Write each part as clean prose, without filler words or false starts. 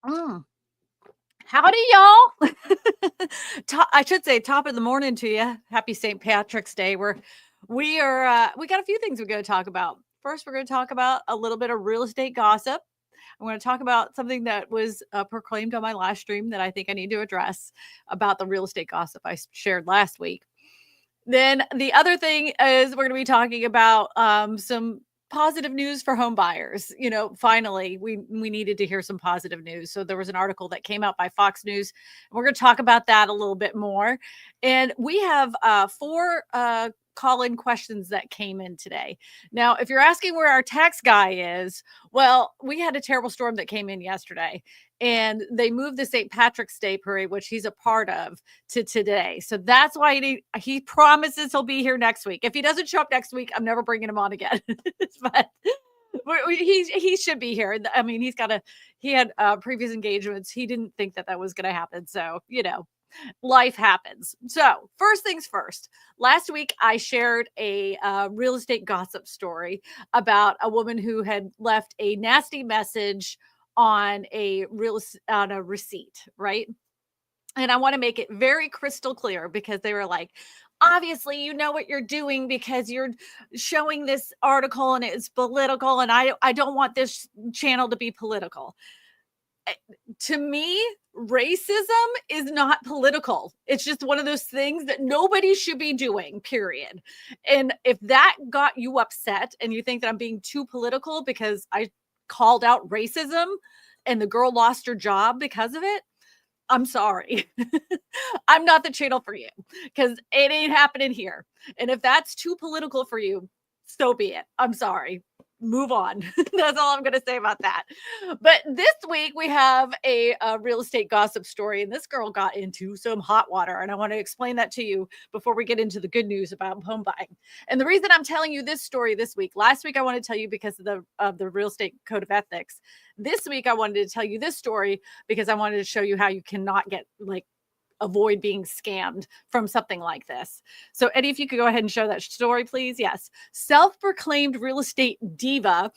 Mm. Howdy, y'all. I should say top of the morning to you. Happy St. Patrick's Day. We got a few things we're going to talk about. First, we're going to talk about a little bit of real estate gossip. I'm going to talk about something that was proclaimed on my last stream that I think I need to address about the real estate gossip I shared last week. Then the other thing is we're going to be talking about some positive news for home buyers. You know, finally, we needed to hear some positive news. So there was an article that came out by Fox News. And we're going to talk about that a little bit more. And we have four call-in questions that came in today. Now, if you're asking where our tax guy is, well, we had a terrible storm that came in yesterday, and they moved the St. Patrick's Day parade, which he's a part of, to today. So that's why he promises he'll be here next week. If he doesn't show up next week, I'm never bringing him on again. But he should be here. I mean, he had previous engagements. He didn't think that was going to happen. So, life happens. So, first things first. Last week, I shared a real estate gossip story about a woman who had left a nasty message on on a receipt, right? And I want to make it very crystal clear because they were like, obviously, you know what you're doing because you're showing this article and it's political. And I don't want this channel to be political. To me, racism is not political. It's just one of those things that nobody should be doing, period. And if that got you upset and you think that I'm being too political because I called out racism and the girl lost her job because of it, I'm sorry. I'm not the channel for you because it ain't happening here. And if that's too political for you, so be it. I'm sorry. Move on. That's all I'm going to say about that. But this week we have a real estate gossip story, and this girl got into some hot water. And I want to explain that to you before we get into the good news about home buying. And the reason I'm telling you this story this week, last week I want to tell you because of the real estate code of ethics. This week I wanted to tell you this story because I wanted to show you how you cannot avoid being scammed from something like this. So, Eddie, if you could go ahead and show that story, please. Yes. Self-proclaimed real estate diva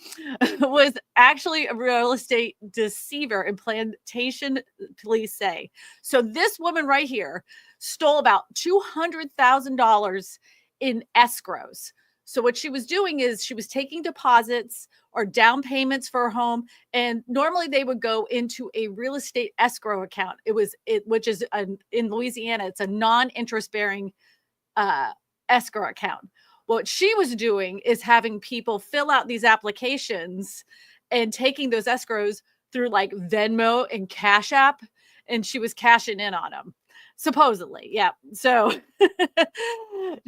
was actually a real estate deceiver in plantation, police say. So this woman right here stole about $200,000 in escrows. So what she was doing is she was taking deposits or down payments for a home, and normally they would go into a real estate escrow account. Which is in Louisiana, it's a non-interest bearing escrow account. What she was doing is having people fill out these applications and taking those escrows through like Venmo and Cash App, and she was cashing in on them. Supposedly, yeah. So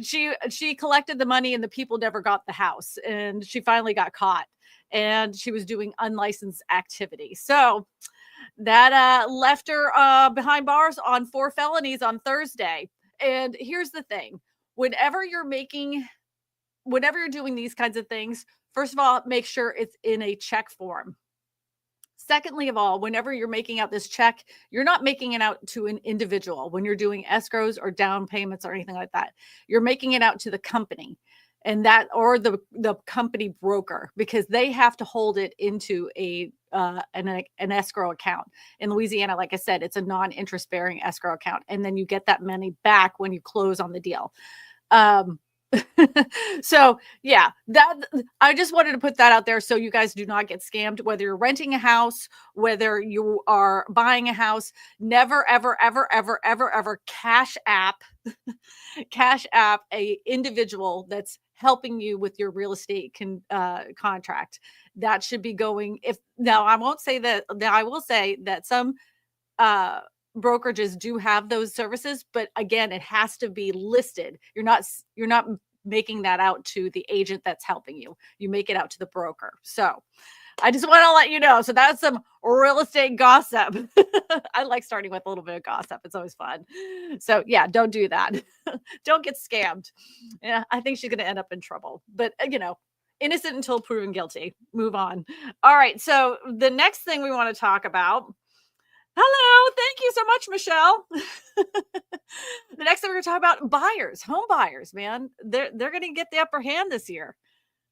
she collected the money and the people never got the house, and she finally got caught, and she was doing unlicensed activity. So that left her behind bars on 4 felonies on Thursday. And here's the thing. Whenever you're doing these kinds of things, first of all, make sure it's in a check form. Secondly of all, whenever you're making out this check, you're not making it out to an individual when you're doing escrows or down payments or anything like that. You're making it out to the company and that or the company broker, because they have to hold it into an escrow account. In Louisiana, like I said, it's a non-interest bearing escrow account, and then you get that money back when you close on the deal. So yeah, that I just wanted to put that out there so you guys do not get scammed. Whether you're renting a house, whether you are buying a house, never ever ever ever ever ever cash app a individual that's helping you with your real estate contract. That should be going. If now I won't say that. Now I will say that some brokerages do have those services, but again, it has to be listed. You're not making that out to the agent that's helping you. You make it out to the broker. So I just want to let you know. So that's some real estate gossip. I like starting with a little bit of gossip. It's always fun. So yeah, don't do that. Don't get scammed. Yeah, I think she's going to end up in trouble. But innocent until proven guilty. Move on. All right. So the next thing we want to talk about. Hello. Thank you so much, Michelle. The next thing we're going to talk about, buyers, home buyers, man. They're going to get the upper hand this year.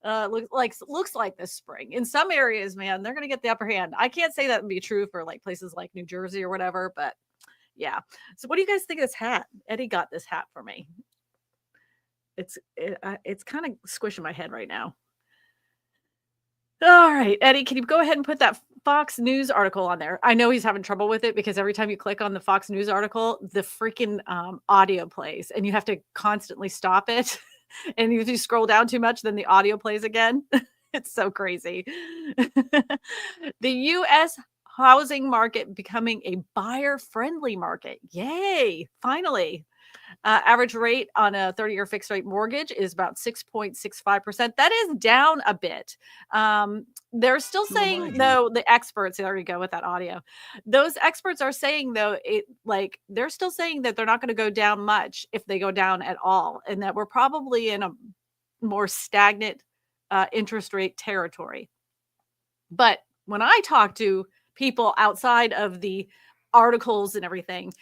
Looks like this spring. In some areas, man, they're gonna get the upper hand. I can't say that would be true for like places like New Jersey or whatever, but yeah. So what do you guys think of this hat? Eddie got this hat for me. It's kind of squishing my head right now. All right, Eddie, can you go ahead and put that Fox News article on there? I know he's having trouble with it because every time you click on the Fox News article, the freaking audio plays and you have to constantly stop it. And if you scroll down too much, then the audio plays again. It's so crazy. The US housing market becoming a buyer friendly market. Yay, finally. Average rate on a 30-year fixed rate mortgage is about 6.65%. That is down a bit. They're still saying, though, the experts, there we go with that audio. Those experts are saying, though, they're still saying that they're not going to go down much if they go down at all, and that we're probably in a more stagnant interest rate territory. But when I talk to people outside of the articles and everything,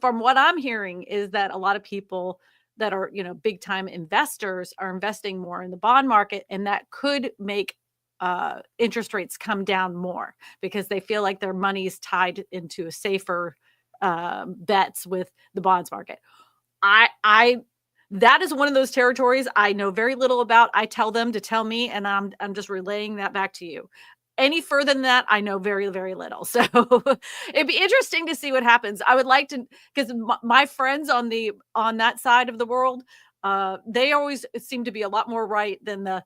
from what I'm hearing is that a lot of people that are, big time investors are investing more in the bond market, and that could make interest rates come down more because they feel like their money is tied into a safer bets with the bonds market. That is one of those territories I know very little about. I tell them to tell me, and I'm just relaying that back to you. Any further than that, I know very, very little. So it'd be interesting to see what happens. I would like to, because my friends on that side of the world, they always seem to be a lot more right than the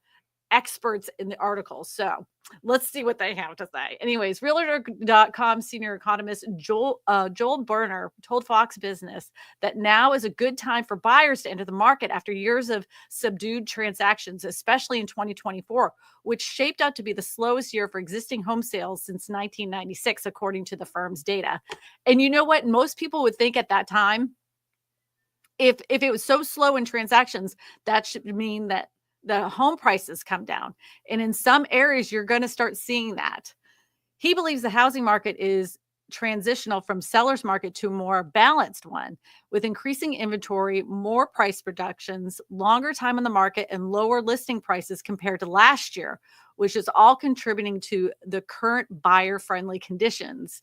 experts in the article. So let's see what they have to say. Anyways, Realtor.com senior economist Joel Berner told Fox Business that now is a good time for buyers to enter the market after years of subdued transactions, especially in 2024, which shaped out to be the slowest year for existing home sales since 1996, according to the firm's data. And you know what? Most people would think at that time, if it was so slow in transactions, that should mean that the home prices come down. And in some areas, you're going to start seeing that. He believes the housing market is transitional from seller's market to a more balanced one with increasing inventory, more price reductions, longer time on the market, and lower listing prices compared to last year, which is all contributing to the current buyer-friendly conditions.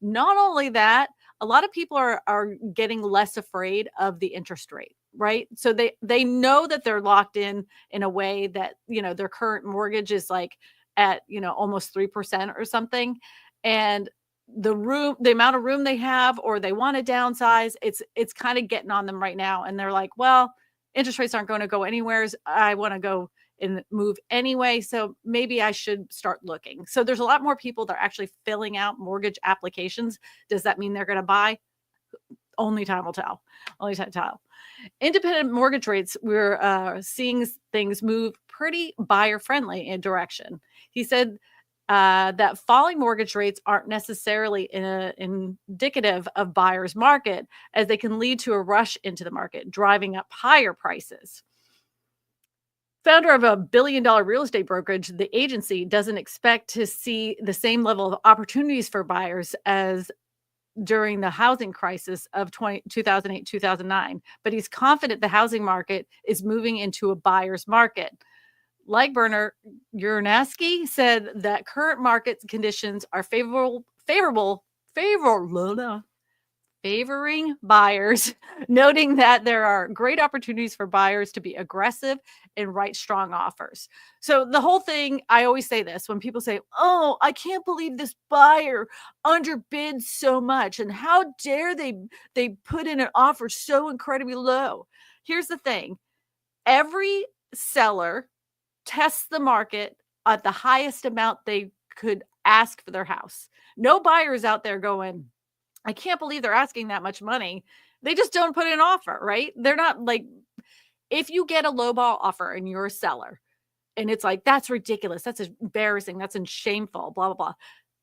Not only that, a lot of people are getting less afraid of the interest rate, right? So they know that they're locked in a way that, their current mortgage is like at, almost 3% or something. And the amount of room they have, or they want to downsize, it's kind of getting on them right now. And they're like, well, interest rates aren't going to go anywhere. I want to go and move anyway. So maybe I should start looking. So there's a lot more people that are actually filling out mortgage applications. Does that mean they're going to buy? Only time will tell. Only time will tell. Independent mortgage rates, we're seeing things move pretty buyer friendly in direction. He said that falling mortgage rates aren't necessarily indicative of buyer's market, as they can lead to a rush into the market, driving up higher prices. Founder of a $1 billion real estate brokerage, the agency doesn't expect to see the same level of opportunities for buyers as during the housing crisis of 2008, 2009, but he's confident the housing market is moving into a buyer's market. Like Berner, Uransky said that current market conditions are favoring buyers, noting that there are great opportunities for buyers to be aggressive and write strong offers. So the whole thing, I always say this when people say, oh, I can't believe this buyer underbid so much, and how dare they put in an offer so incredibly low. Here's the thing. Every seller tests the market at the highest amount they could ask for their house. No buyers out there going, I can't believe they're asking that much money. They just don't put in an offer, right? They're not like, if you get a lowball offer and you're a seller and it's like, that's ridiculous, that's embarrassing, that's shameful, blah, blah, blah.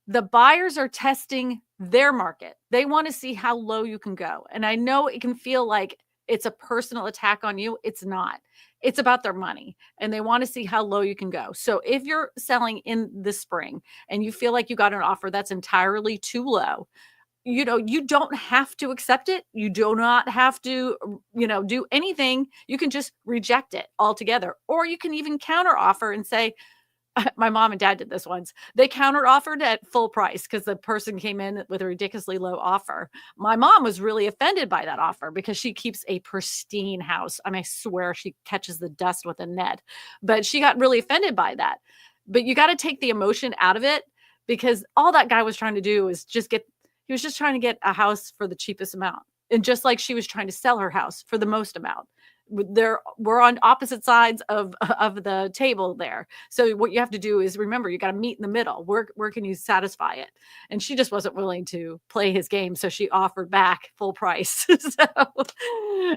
The buyers are testing their market. They want to see how low you can go. And I know it can feel like it's a personal attack on you. It's not. It's about their money, and they want to see how low you can go. So if you're selling in the spring and you feel like you got an offer that's entirely too low, you don't have to accept it. You do not have to, do anything. You can just reject it altogether. Or you can even counter offer and say, my mom and dad did this once. They counter offered at full price because the person came in with a ridiculously low offer. My mom was really offended by that offer because she keeps a pristine house. I mean, I swear she catches the dust with a net, but she got really offended by that. But you got to take the emotion out of it, because all that guy was trying to do is he was just trying to get a house for the cheapest amount. And just like she was trying to sell her house for the most amount. We're on opposite sides of of the table there. So what you have to do is remember, you got to meet in the middle. Where can you satisfy it? And she just wasn't willing to play his game, so she offered back full price. So,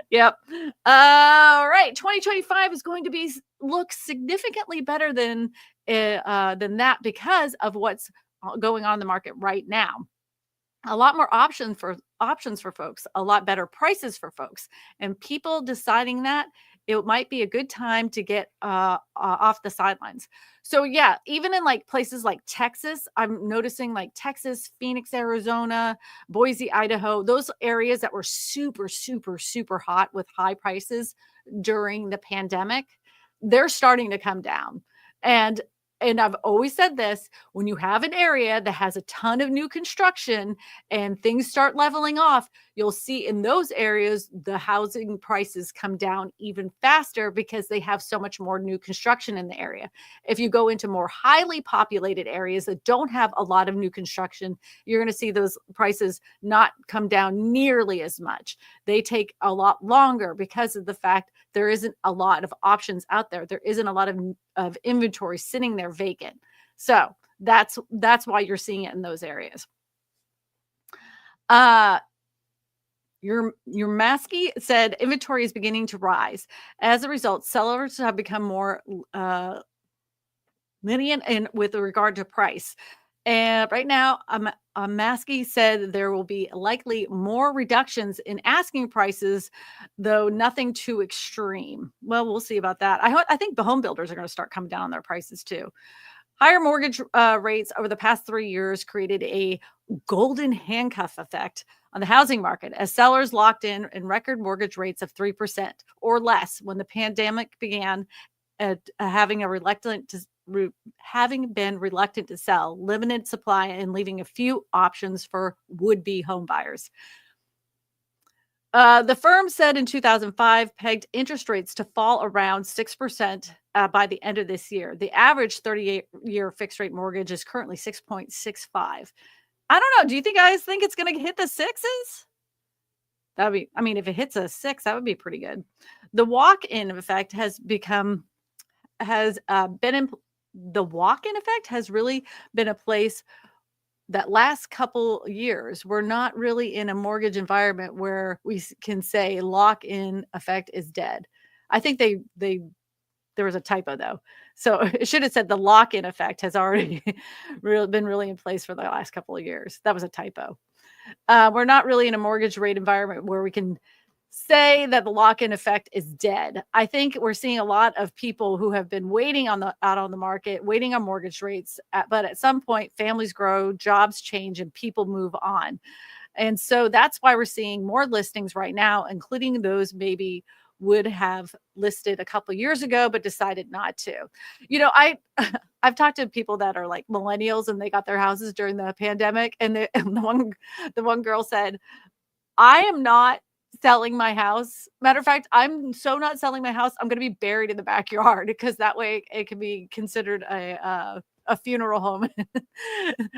yep. All right, 2025 is going to look significantly better than that because of what's going on in the market right now. A lot more options for folks, a lot better prices for folks, and people deciding that it might be a good time to get off the sidelines. So yeah, even in like places like Texas, I'm noticing like Texas, Phoenix, Arizona, Boise, Idaho, those areas that were super, super, super hot with high prices during the pandemic, they're starting to come down. And I've always said this, when you have an area that has a ton of new construction and things start leveling off, you'll see in those areas the housing prices come down even faster because they have so much more new construction in the area. If you go into more highly populated areas that don't have a lot of new construction, you're going to see those prices not come down nearly as much. They take a lot longer because of the fact there isn't a lot of options out there. There isn't a lot of inventory sitting there vacant. So that's why you're seeing it in those areas. Your Maskey said inventory is beginning to rise. As a result, sellers have become more lenient in with regard to price. And right now, Maskey said there will be likely more reductions in asking prices, though nothing too extreme. Well, we'll see about that. I think the home builders are going to start coming down on their prices too. Higher mortgage rates over the past 3 years created a golden handcuff effect on the housing market as sellers locked in record mortgage rates of 3% or less when the pandemic began, having been reluctant to sell, limited supply, and leaving a few options for would-be home buyers. The firm said in 2005 pegged interest rates to fall around 6% by the end of this year. The average 38-year fixed rate mortgage is currently 6.65. I don't know. Do you guys think it's going to hit the sixes? If it hits a 6, that would be pretty good. The walk-in effect has really been a place that last couple years, we're not really in a mortgage environment where we can say lock-in effect is dead. I think there was a typo though. So it should have said the lock-in effect has already been really in place for the last couple of years. That was a typo. We're not really in a mortgage rate environment where we can say that the lock-in effect is dead. I think we're seeing a lot of people who have been waiting out on the market, waiting on mortgage rates, but at some point families grow, jobs change, and people move on. And so that's why we're seeing more listings right now, including those maybe would have listed a couple years ago but decided not to. I've talked to people that are like millennials and they got their houses during the pandemic, and the one girl said, I am not selling my house. Matter of fact, I'm so not selling my house. I'm going to be buried in the backyard because that way it can be considered a funeral home.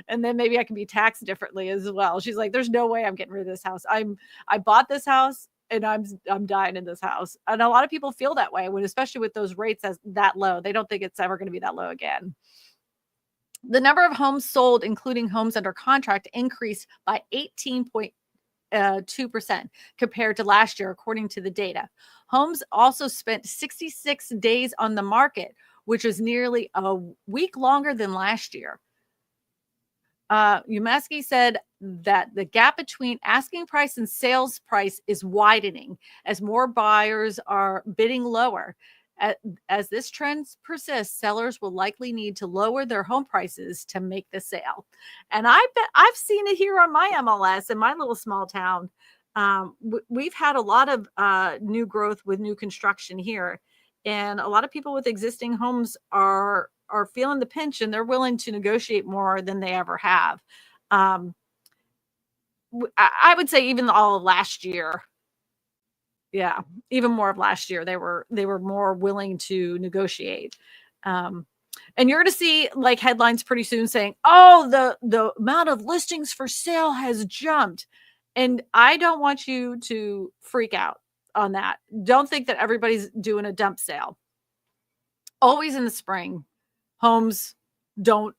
And then maybe I can be taxed differently as well. She's like, there's no way I'm getting rid of this house. I bought this house and I'm dying in this house. And a lot of people feel that way especially with those rates as that low. They don't think it's ever going to be that low again. The number of homes sold, including homes under contract, increased by 18.2% compared to last year, according to the data. Homes also spent 66 days on the market, which was nearly a week longer than last year. Umaski said that the gap between asking price and sales price is widening as more buyers are bidding lower. A- As this trend persists, sellers will likely need to lower their home prices to make the sale. And I bet I've seen it here on my MLS in my little small town. We've had a lot of new growth with new construction here, and a lot of people with existing homes are feeling the pinch, and they're willing to negotiate more than they ever have. Um, I would say even all of last year, yeah, even more of last year, they were more willing to negotiate. Um, and you're going to see like headlines pretty soon saying, "Oh, the amount of listings for sale has jumped." And I don't want you to freak out on that. Don't think that everybody's doing a dump sale. Always in the spring, homes don't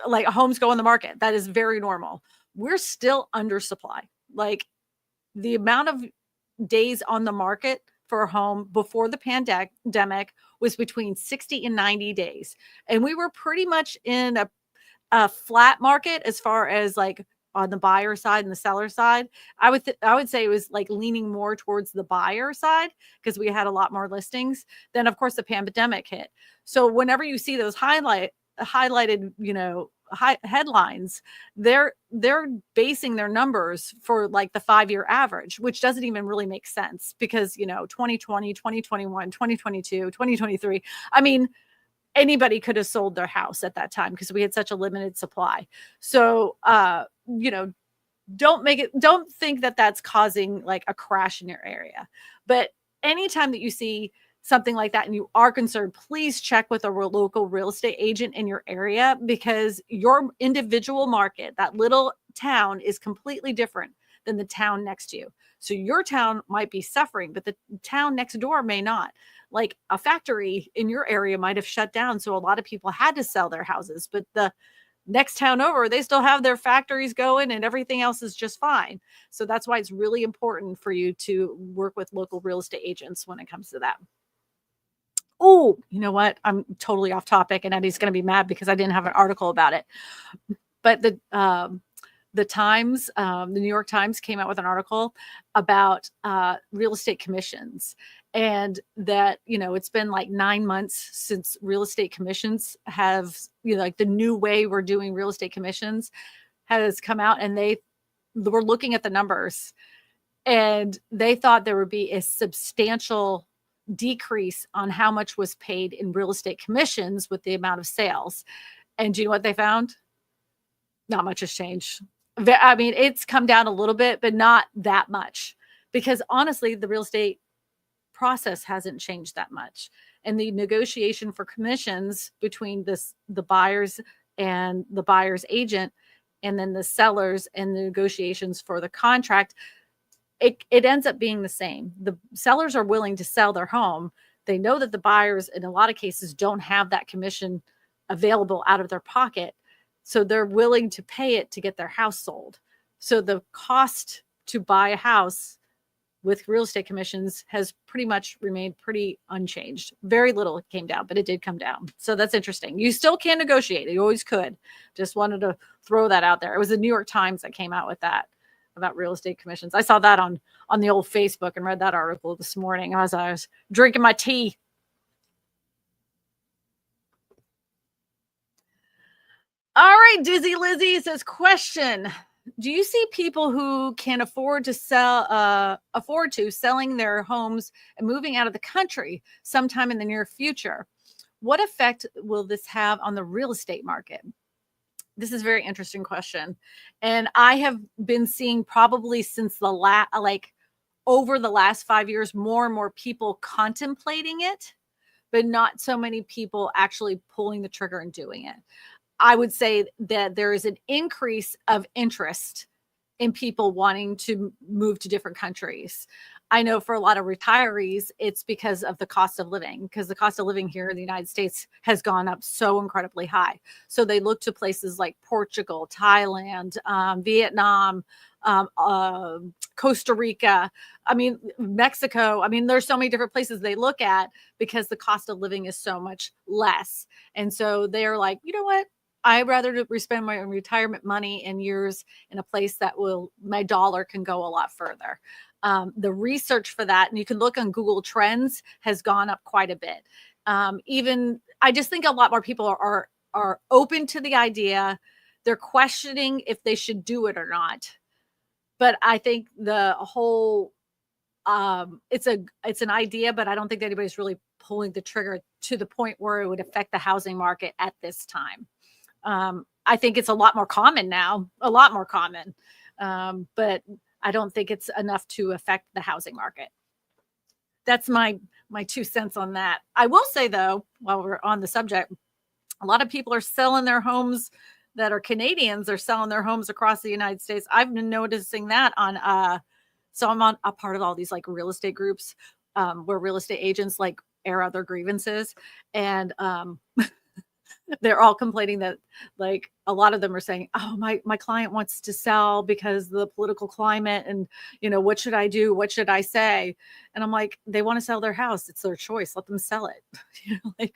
homes go on the market. That is very normal. We're still under supply. Like the amount of days on the market for a home before the pandemic was between 60 and 90 days. And we were pretty much in a flat market as far as like on the buyer side and the seller side. I would say it was like leaning more towards the buyer side because we had a lot more listings. Then of course the pandemic hit. So whenever you see those highlighted, headlines, they're basing their numbers for like the 5-year average, which doesn't even really make sense because 2020, 2021, 2022, 2023, I mean, anybody could have sold their house at that time because we had such a limited supply. So don't think that that's causing like a crash in your area. But anytime that you see something like that and you are concerned, please check with a local real estate agent in your area because your individual market, that little town, is completely different than the town next to you. So your town might be suffering, but the town next door may not. Like a factory in your area might have shut down, so a lot of people had to sell their houses, but the next town over, they still have their factories going and everything else is just fine. So that's why it's really important for you to work with local real estate agents when it comes to that. Oh, you know what? I'm totally off topic, and Eddie's going to be mad because I didn't have an article about it. But the Times, the New York Times, came out with an article about real estate commissions, and that it's been like 9 months since real estate commissions have like the new way we're doing real estate commissions has come out, and they were looking at the numbers, and they thought there would be a substantial decrease on how much was paid in real estate commissions with the amount of sales. And do you know what they found? Not much has changed. I mean, it's come down a little bit, but not that much because honestly, the real estate process hasn't changed that much. And the negotiation for commissions between the buyers and the buyer's agent, and then the sellers and the negotiations for the contract, it ends up being the same. The sellers are willing to sell their home. They know that the buyers, in a lot of cases, don't have that commission available out of their pocket. So they're willing to pay it to get their house sold. So the cost to buy a house with real estate commissions has pretty much remained pretty unchanged. Very little came down, but it did come down. So that's interesting. You still can negotiate. You always could. Just wanted to throw that out there. It was the New York Times that came out with that about real estate commissions. I saw that on the old Facebook and read that article this morning as I was drinking my tea. All right, Dizzy Lizzie says, question: do you see people who can afford to selling their homes and moving out of the country sometime in the near future? What effect will this have on the real estate market? This is a very interesting question. And I have been seeing probably since over the last 5 years, more and more people contemplating it, but not so many people actually pulling the trigger and doing it. I would say that there is an increase of interest in people wanting to move to different countries. I know for a lot of retirees, it's because of the cost of living, because the cost of living here in the United States has gone up so incredibly high. So they look to places like Portugal, Thailand, Vietnam, Costa Rica, Mexico. There's so many different places they look at because the cost of living is so much less. And so they're like, you know what? I'd rather spend my retirement money and years in a place that my dollar can go a lot further. The research for that, and you can look on Google Trends, has gone up quite a bit. Even I just think a lot more people are open to the idea. They're questioning if they should do it or not. But I think the whole it's an idea, but I don't think anybody's really pulling the trigger to the point where it would affect the housing market at this time. I think it's a lot more common now, a lot more common. But I don't think it's enough to affect the housing market. That's my 2 cents on that. I will say though, while we're on the subject, a lot of people are selling their homes that are Canadians. Are selling their homes across the United States. I've been noticing that on so I'm on a part of all these like real estate groups where real estate agents like air out their grievances, and they're all complaining that like a lot of them are saying, oh, my client wants to sell because of the political climate, and what should I do, what should I say? And I'm like, they want to sell their house, it's their choice, let them sell it. Like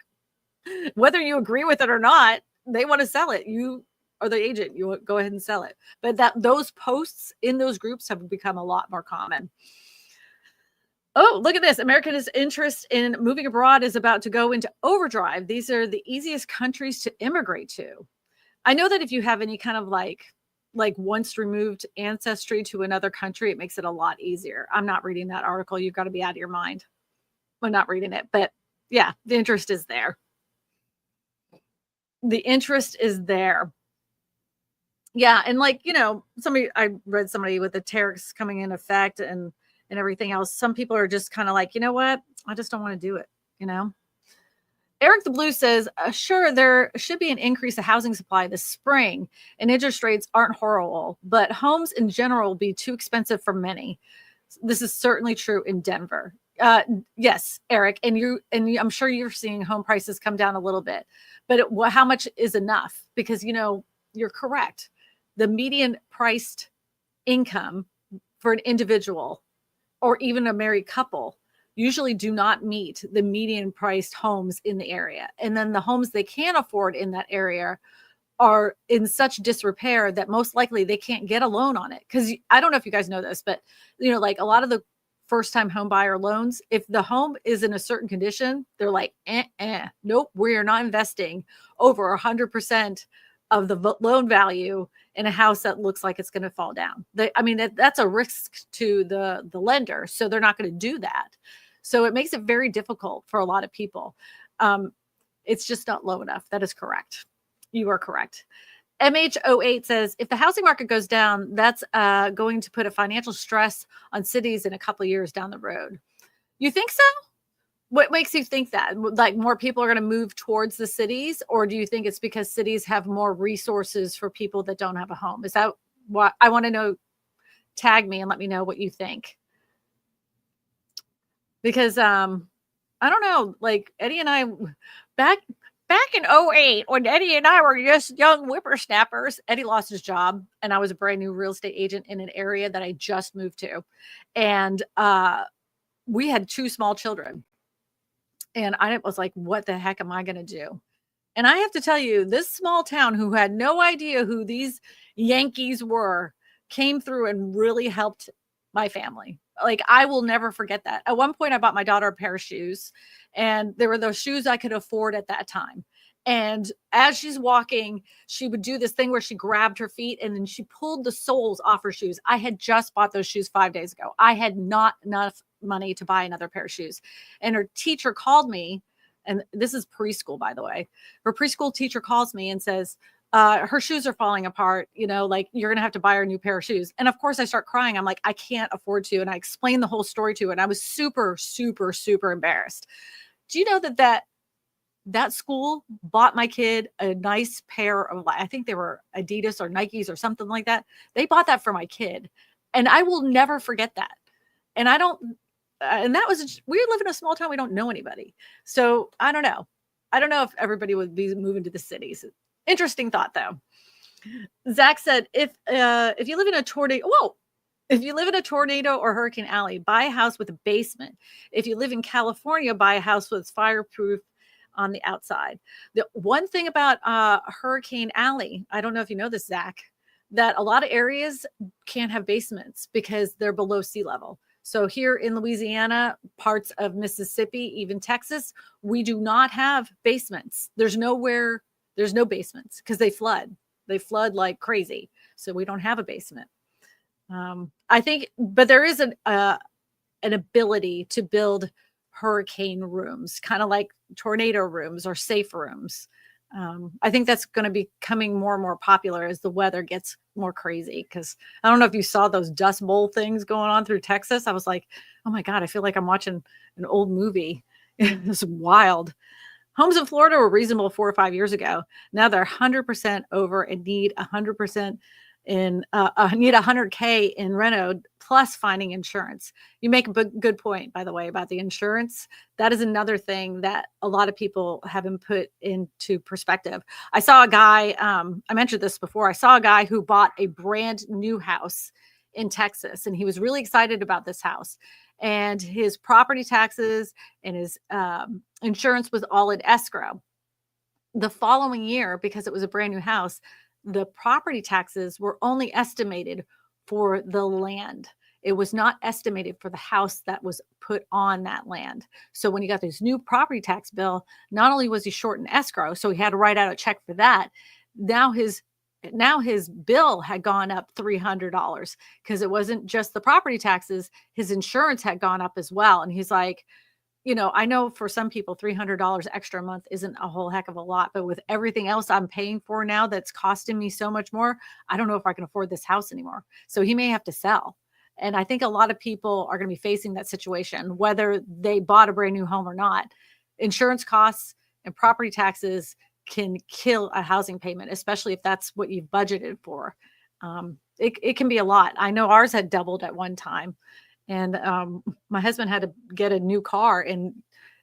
whether you agree with it or not, they want to sell it. You are the agent, you go ahead and sell it. But those posts in those groups have become a lot more common. Oh, look at this. America's interest in moving abroad is about to go into overdrive. These are the easiest countries to immigrate to. I know that if you have any kind of like once removed ancestry to another country, it makes it a lot easier. I'm not reading that article. You've got to be out of your mind. I'm not reading it, but yeah, the interest is there. The interest is there. Yeah. And like, I read somebody with the tariffs coming in effect and everything else. Some people are just kind of like, you know what? I just don't want to do it. Eric the Blue says, sure, there should be an increase of housing supply this spring and interest rates aren't horrible, but homes in general will be too expensive for many. This is certainly true in Denver. Yes, Eric. And I'm sure you're seeing home prices come down a little bit, but how much is enough? Because, you're correct. The median priced income for an individual or even a married couple usually do not meet the median priced homes in the area. And then the homes they can afford in that area are in such disrepair that most likely they can't get a loan on it. Because I don't know if you guys know this, but like a lot of the first time home buyer loans, if the home is in a certain condition, they're like, nope, we are not investing over 100% of the loan value in a house that looks like it's going to fall down. That's a risk to the lender. So they're not going to do that. So it makes it very difficult for a lot of people. It's just not low enough. That is correct. You are correct. MH08 says, if the housing market goes down, that's going to put a financial stress on cities in a couple of years down the road. You think so? What makes you think that? Like more people are going to move towards the cities? Or do you think it's because cities have more resources for people that don't have a home? Is that what I want to know? Tag me and let me know what you think. Because I don't know, like Eddie and I back in 2008, when Eddie and I were just young whippersnappers, Eddie lost his job and I was a brand new real estate agent in an area that I just moved to. And we had 2 small children. And I was like, what the heck am I going to do? And I have to tell you, this small town who had no idea who these Yankees were came through and really helped my family. Like, I will never forget that. At one point, I bought my daughter a pair of shoes, and there were those shoes I could afford at that time. And as she's walking, she would do this thing where she grabbed her feet and then she pulled the soles off her shoes. I had just bought those shoes 5 days ago. I had not enough money to buy another pair of shoes. And her teacher called me, and this is preschool, by the way. Her preschool teacher calls me and says, her shoes are falling apart, like you're going to have to buy her a new pair of shoes. And of course I start crying. I'm like, I can't afford to. And I explained the whole story to her, and I was super, super, super embarrassed. Do you know that school bought my kid a nice pair of, I think they were Adidas or Nikes or something like that. They bought that for my kid. And I will never forget that. And and that was, we live in a small town. We don't know anybody. So I don't know. I don't know if everybody would be moving to the cities. Interesting thought though. Zach said, if you live in a tornado, if you live in a tornado or Hurricane Alley, buy a house with a basement. If you live in California, buy a house with fireproof on the outside. The one thing about Hurricane Alley, I don't know if you know this, Zach, that a lot of areas can't have basements because they're below sea level. So here in Louisiana, parts of Mississippi, even Texas, we do not have basements. There's no basements because they flood. They flood like crazy. So we don't have a basement. I think, but there is an ability to build hurricane rooms, kind of like tornado rooms or safe rooms. I think that's going to be becoming more and more popular as the weather gets more crazy. Because I don't know if you saw those dust bowl things going on through Texas. I was like, oh my God, I feel like I'm watching an old movie. It's wild. Homes in Florida were reasonable 4 or 5 years ago. Now they're 100% over and need 100% in need 100K in reno plus finding insurance. You make a good point, by the way, about the insurance. That is another thing that a lot of people haven't put into perspective. I saw a guy, I mentioned this before. I saw a guy who bought a brand new house in Texas, and he was really excited about this house. And his property taxes and his insurance was all in escrow. The following year, because it was a brand new house, the property taxes were only estimated for the land. It was not estimated for the house that was put on that land. So when he got this new property tax bill, not only was he short in escrow, so he had to write out a check for that. Now his bill had gone up $300 because it wasn't just the property taxes, his insurance had gone up as well. And he's like, I know for some people, $300 extra a month isn't a whole heck of a lot, but with everything else I'm paying for now that's costing me so much more, I don't know if I can afford this house anymore. So he may have to sell. And I think a lot of people are going to be facing that situation, whether they bought a brand new home or not. Insurance costs and property taxes can kill a housing payment, especially if that's what you've budgeted for. It can be a lot. I know ours had doubled at one time. And my husband had to get a new car, and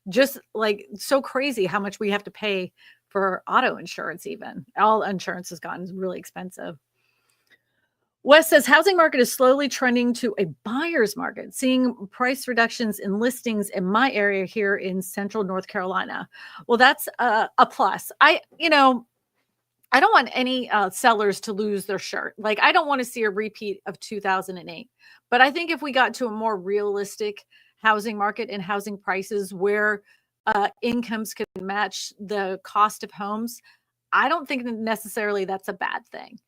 just like so crazy how much we have to pay for auto insurance. Even all insurance has gotten really expensive. Wes says housing market is slowly trending to a buyer's market, seeing price reductions in listings in my area here in central North Carolina. Well, that's a plus. I don't want any sellers to lose their shirt. Like, I don't want to see a repeat of 2008. But I think if we got to a more realistic housing market and housing prices where incomes can match the cost of homes, I don't think necessarily that's a bad thing.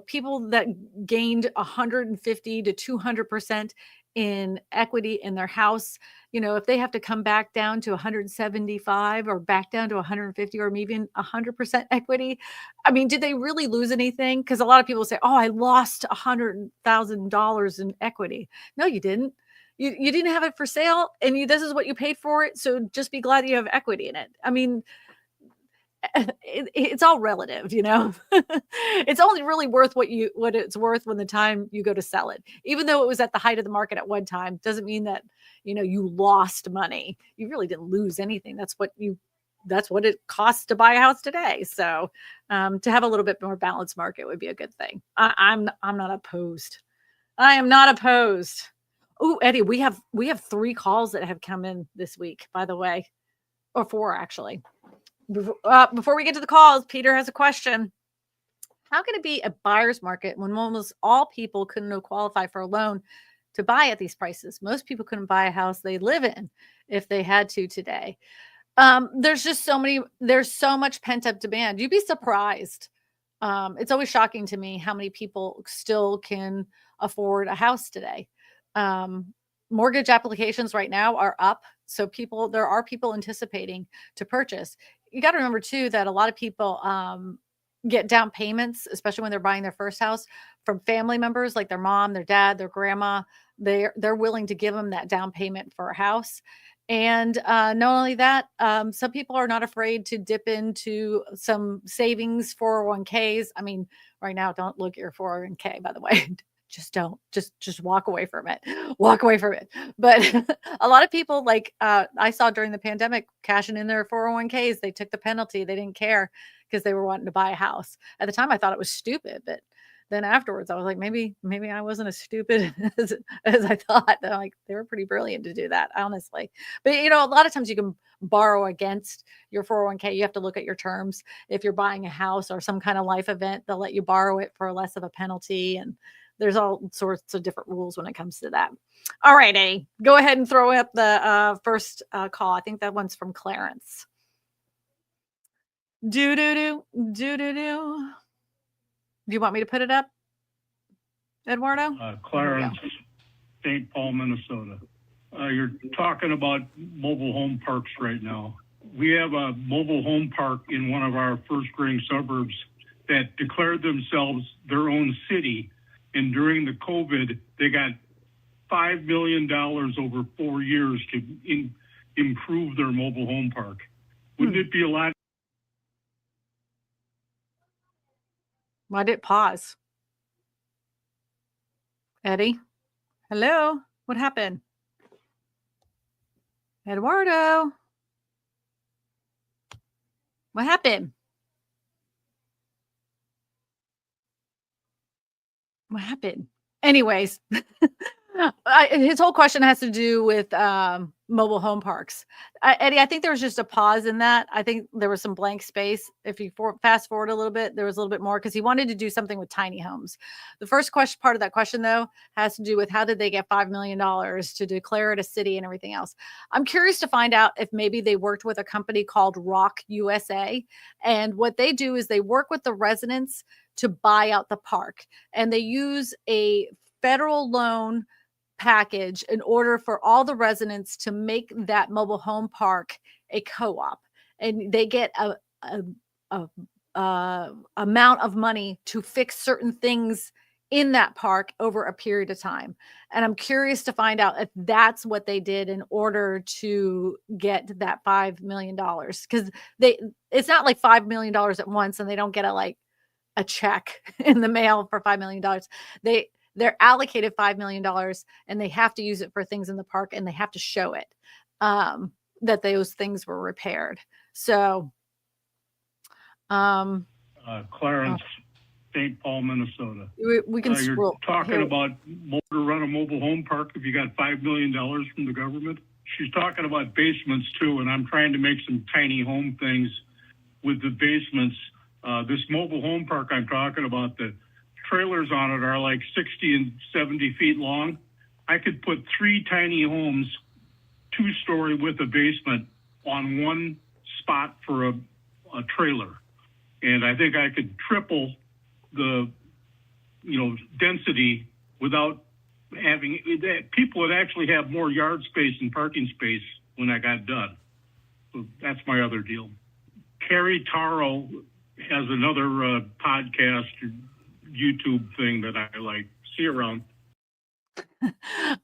People that gained 150 to 200% in equity in their house, if they have to come back down to 175 or back down to 150 or even 100% equity, I mean, did they really lose anything? Because a lot of people say, oh, I lost $100,000 in equity. No, you didn't. You didn't have it for sale, and this is what you paid for it. So just be glad you have equity in it. I mean, it's all relative, it's only really worth what it's worth when the time you go to sell it. Even though it was at the height of the market at one time, doesn't mean that you lost money. You really didn't lose anything. That's what it costs to buy a house today. So to have a little bit more balanced market would be a good thing. I'm not opposed. I am not opposed. Oh, Eddie, we have 3 calls that have come in this week, by the way, or 4 actually. Before we get to the calls, Peter has a question. How can it be a buyer's market when almost all people couldn't qualify for a loan to buy at these prices? Most people couldn't buy a house they live in if they had to today. There's so much pent up demand. You'd be surprised. It's always shocking to me how many people still can afford a house today. Mortgage applications right now are up. So there are people anticipating to purchase. You got to remember too, that a lot of people get down payments, especially when they're buying their first house, from family members, like their mom, their dad, their grandma. They're willing to give them that down payment for a house. And not only that, some people are not afraid to dip into some savings, 401ks. I mean, right now, don't look at your 401k, by the way. Just don't. Just walk away from it. Walk away from it. But a lot of people, like I saw during the pandemic, cashing in their 401ks. They took the penalty. They didn't care because they were wanting to buy a house. At the time, I thought it was stupid, but then afterwards, I was like, maybe I wasn't as stupid as I thought. They're like, they were pretty brilliant to do that, honestly. But a lot of times you can borrow against your 401k. You have to look at your terms. If you're buying a house or some kind of life event, they'll let you borrow it for less of a penalty. And there's all sorts of different rules when it comes to that. All right, Eddie, go ahead and throw up the first call. I think that one's from Clarence. Do do do do do do. Do you want me to put it up, Eduardo? Clarence, St. Paul, Minnesota. You're talking about mobile home parks right now. We have a mobile home park in one of our first growing suburbs that declared themselves their own city. And during the COVID, they got $5 million over 4 years to improve their mobile home park. Wouldn't it be a lot? Why did it pause? Eddie? Hello? What happened? Eduardo? What happened? What happened? Anyways, his whole question has to do with mobile home parks. Eddie, I think there was just a pause in that. I think there was some blank space. If you fast forward a little bit, there was a little bit more because he wanted to do something with tiny homes. The first part of that question, though, has to do with how did they get $5 million to declare it a city and everything else. I'm curious to find out if maybe they worked with a company called Rock USA. And what they do is they work with the residents to buy out the park. And they use a federal loan package in order for all the residents to make that mobile home park a co-op, and they get a amount of money to fix certain things in that park over a period of time. And I'm curious to find out if that's what they did in order to get that $5 million, because it's not like $5 million at once and they don't get a check in the mail for $5 million. They're allocated $5 million and they have to use it for things in the park, and they have to show it that those things were repaired. So, Clarence, St. Paul, Minnesota. We can scroll. You're talking about to run a mobile home park if you got $5 million from the government. She's talking about basements too, and I'm trying to make some tiny home things with the basements. This mobile home park I'm talking about, the trailers on it are like 60 and 70 feet long. I could put 3 tiny homes, 2-story with a basement, on one spot for a trailer. And I think I could triple the, density without having people would actually have more yard space and parking space when I got done. So that's my other deal. Carrie Taro has another podcast, YouTube thing that I like. See you around.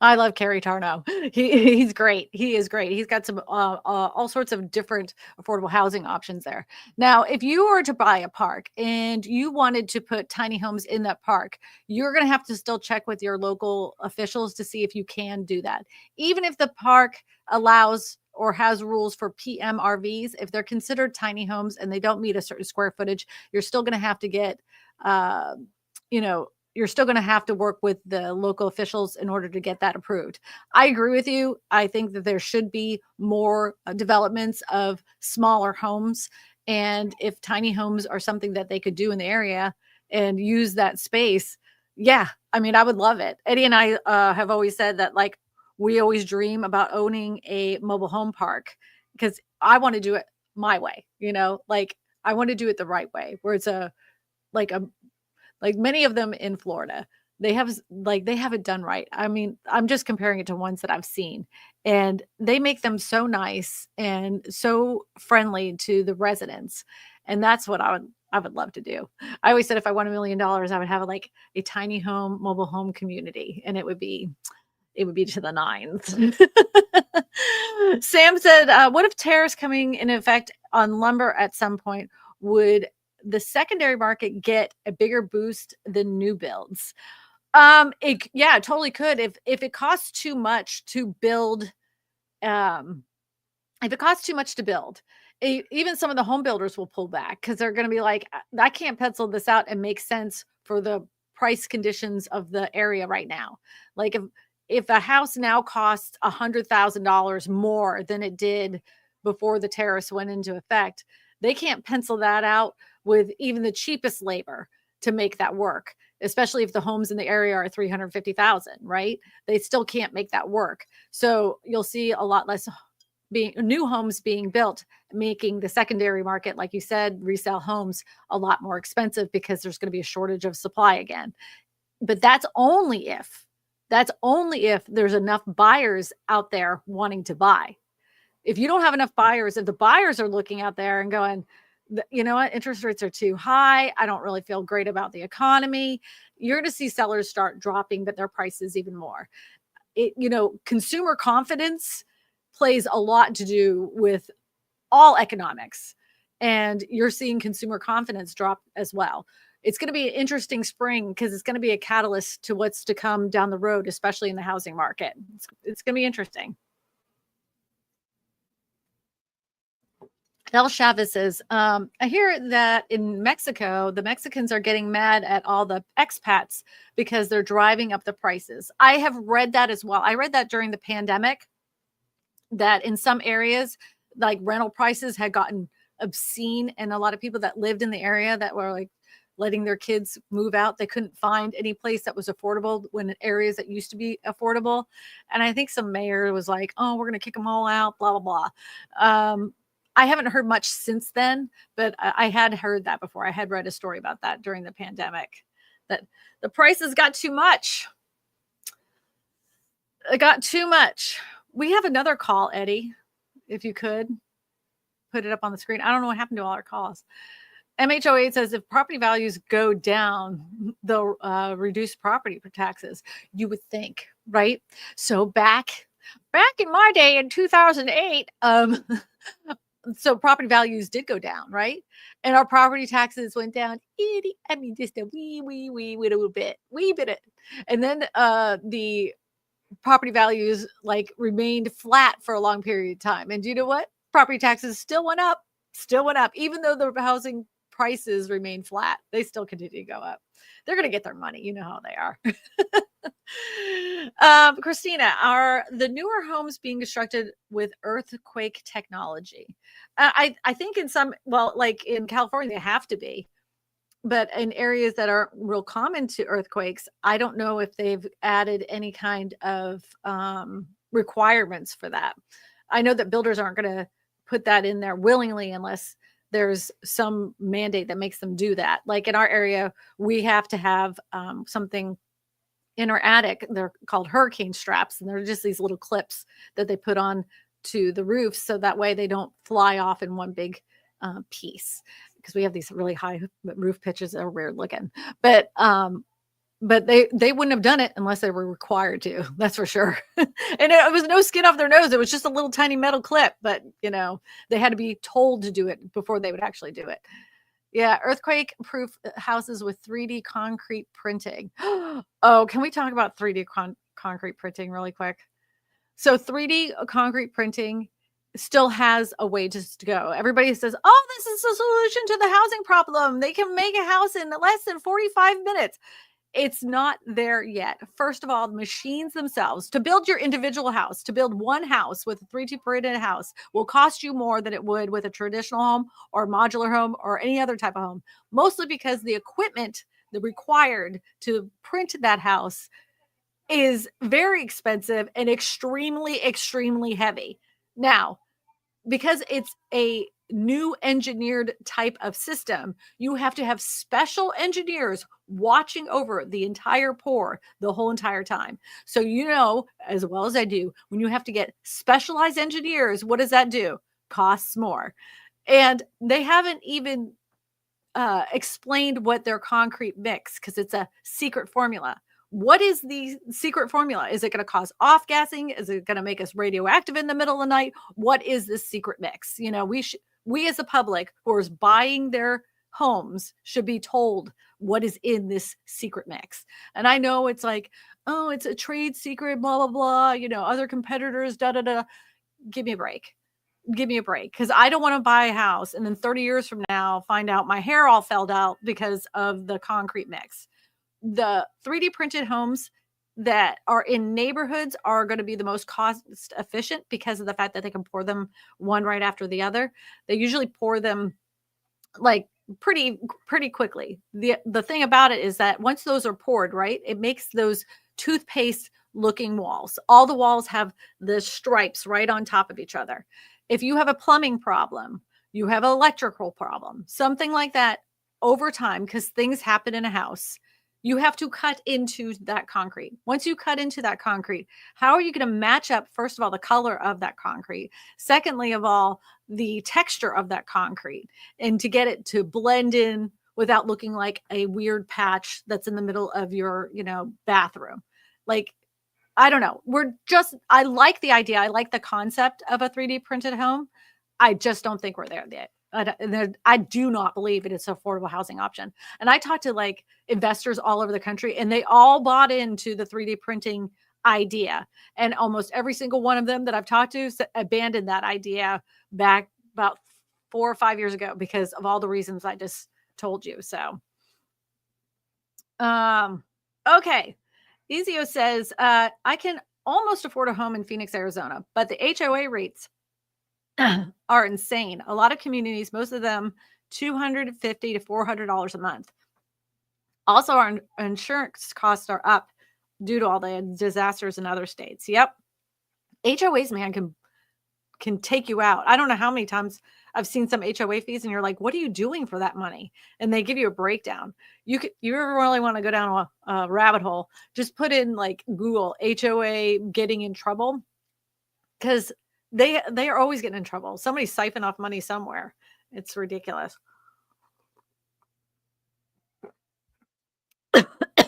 I love Kerry Tarno. He's great. He is great. He's got some all sorts of different affordable housing options there. Now, if you were to buy a park and you wanted to put tiny homes in that park, you're going to have to still check with your local officials to see if you can do that. Even if the park allows or has rules for PMRVs, if they're considered tiny homes and they don't meet a certain square footage, you're still going to have to get, you're still going to have to work with the local officials in order to get that approved. I agree with you. I think that there should be more developments of smaller homes. And if tiny homes are something that they could do in the area and use that space, yeah, I mean, I would love it. Eddie and I have always said that, we always dream about owning a mobile home park because I want to do it my way, I want to do it the right way, where it's like many of them in Florida, they have it done right. I mean, I'm just comparing it to ones that I've seen, and they make them so nice and so friendly to the residents. And that's what I would love to do. I always said if I won $1 million, I would have a tiny home, mobile home community, and it would be to the nines. Sam said, what if tariffs coming in effect on lumber at some point, would the secondary market get a bigger boost than new builds? It totally could. If it costs too much to build, even some of the home builders will pull back because they're going to be like, I can't pencil this out and make sense for the price conditions of the area right now. Like if a house now costs $100,000 more than it did before the tariffs went into effect, they can't pencil that out with even the cheapest labor to make that work, especially if the homes in the area are 350,000, right? They still can't make that work. So you'll see a lot less new homes being built, making the secondary market, like you said, resale homes a lot more expensive because there's going to be a shortage of supply again. But that's only if there's enough buyers out there wanting to buy. If you don't have enough buyers, if the buyers are looking out there and going, you know what, interest rates are too high, I don't really feel great about the economy, you're going to see sellers start dropping their prices even more. Consumer confidence plays a lot to do with all economics, and you're seeing consumer confidence drop as well. It's going to be an interesting spring because it's going to be a catalyst to what's to come down the road, especially in the housing market. It's going to be interesting. Del Chavez says, I hear that in Mexico, the Mexicans are getting mad at all the expats because they're driving up the prices. I have read that as well. I read that during the pandemic, that in some areas, like rental prices had gotten obscene, and a lot of people that lived in the area that were like letting their kids move out, they couldn't find any place that was affordable when in areas that used to be affordable. And I think some mayor was like, oh, we're going to kick them all out, blah, blah, blah. I haven't heard much since then, but I had heard that before. I had read a story about that during the pandemic, that the prices got too much. It got too much. We have another call, Eddie, if you could put it up on the screen. I don't know what happened to all our calls. MH08 says if property values go down, they'll reduce property taxes. You would think, right? So back in my day in 2008, so property values did go down, right? And our property taxes went down. Just a wee little bit, it. And then the property values like remained flat for a long period of time. And do you know what? Property taxes still went up, even though the housing prices remain flat. They still continue to go up. They're going to get their money. You know how they are. Christina, are the newer homes being constructed with earthquake technology? I think in some, well, like in California, they have to be. But in areas that aren't real common to earthquakes, I don't know if they've added any kind of requirements for that. I know that builders aren't going to put that in there willingly unless there's some mandate that makes them do that. Like in our area, we have to have something in our attic. They're called hurricane straps, and they're just these little clips that they put on to the roof so that way they don't fly off in one big piece, because we have these really high roof pitches that are weird looking. But they wouldn't have done it unless they were required to. That's for sure. And it was no skin off their nose. It was just a little tiny metal clip, but they had to be told to do it before they would actually do it. Yeah, earthquake-proof houses with 3D concrete printing. Oh, can we talk about 3D concrete printing really quick? So 3D concrete printing still has a way to go. Everybody says, oh, this is the solution to the housing problem. They can make a house in less than 45 minutes. It's not there yet. First of all, the machines themselves, to build your individual house, to build one house with a 3D printed house will cost you more than it would with a traditional home or modular home or any other type of home, mostly because the equipment required to print that house is very expensive and extremely, extremely heavy. Now, because it's a new engineered type of system, you have to have special engineers watching over the entire pour the whole entire time. So, as well as I do, when you have to get specialized engineers, what does that do? Costs more. And they haven't even explained what their concrete mix, because it's a secret formula. What is the secret formula? Is it going to cause off-gassing? Is it going to make us radioactive in the middle of the night? What is this secret mix? We as a public who is buying their homes should be told what is in this secret mix. And I know it's like, oh, it's a trade secret, blah, blah, blah, other competitors, da, da, da. Give me a break. Because I don't want to buy a house and then 30 years from now find out my hair all fell out because of the concrete mix. the 3D printed homes that are in neighborhoods are going to be the most cost efficient because of the fact that they can pour them one right after the other. They usually pour them like pretty quickly. The thing about it is that once those are poured, right, it makes those toothpaste looking walls. All the walls have the stripes right on top of each other. If you have a plumbing problem, you have an electrical problem, something like that, over time, because things happen in a house, you have to cut into that concrete. Once you cut into that concrete, how are you going to match up, first of all, the color of that concrete? Secondly of all, the texture of that concrete, and to get it to blend in without looking like a weird patch that's in the middle of your, bathroom. Like, I don't know. I like the idea. I like the concept of a 3D printed home. I just don't think we're there yet. I do not believe it is an affordable housing option. And I talked to like investors all over the country, and they all bought into the 3D printing idea. And almost every single one of them that I've talked to abandoned that idea back about 4 or 5 years ago because of all the reasons I just told you. So, okay. Ezio says, I can almost afford a home in Phoenix, Arizona, but the HOA rates are insane. A lot of communities, most of them $250 to $400 a month. Also, our insurance costs are up due to all the disasters in other states. Yep. HOAs, man, can take you out. I don't know how many times I've seen some HOA fees and you're like, what are you doing for that money? And they give you a breakdown. You ever really want to go down a rabbit hole, just put in like Google HOA getting in trouble, because they are always getting in trouble. Somebody siphon off money somewhere. It's ridiculous.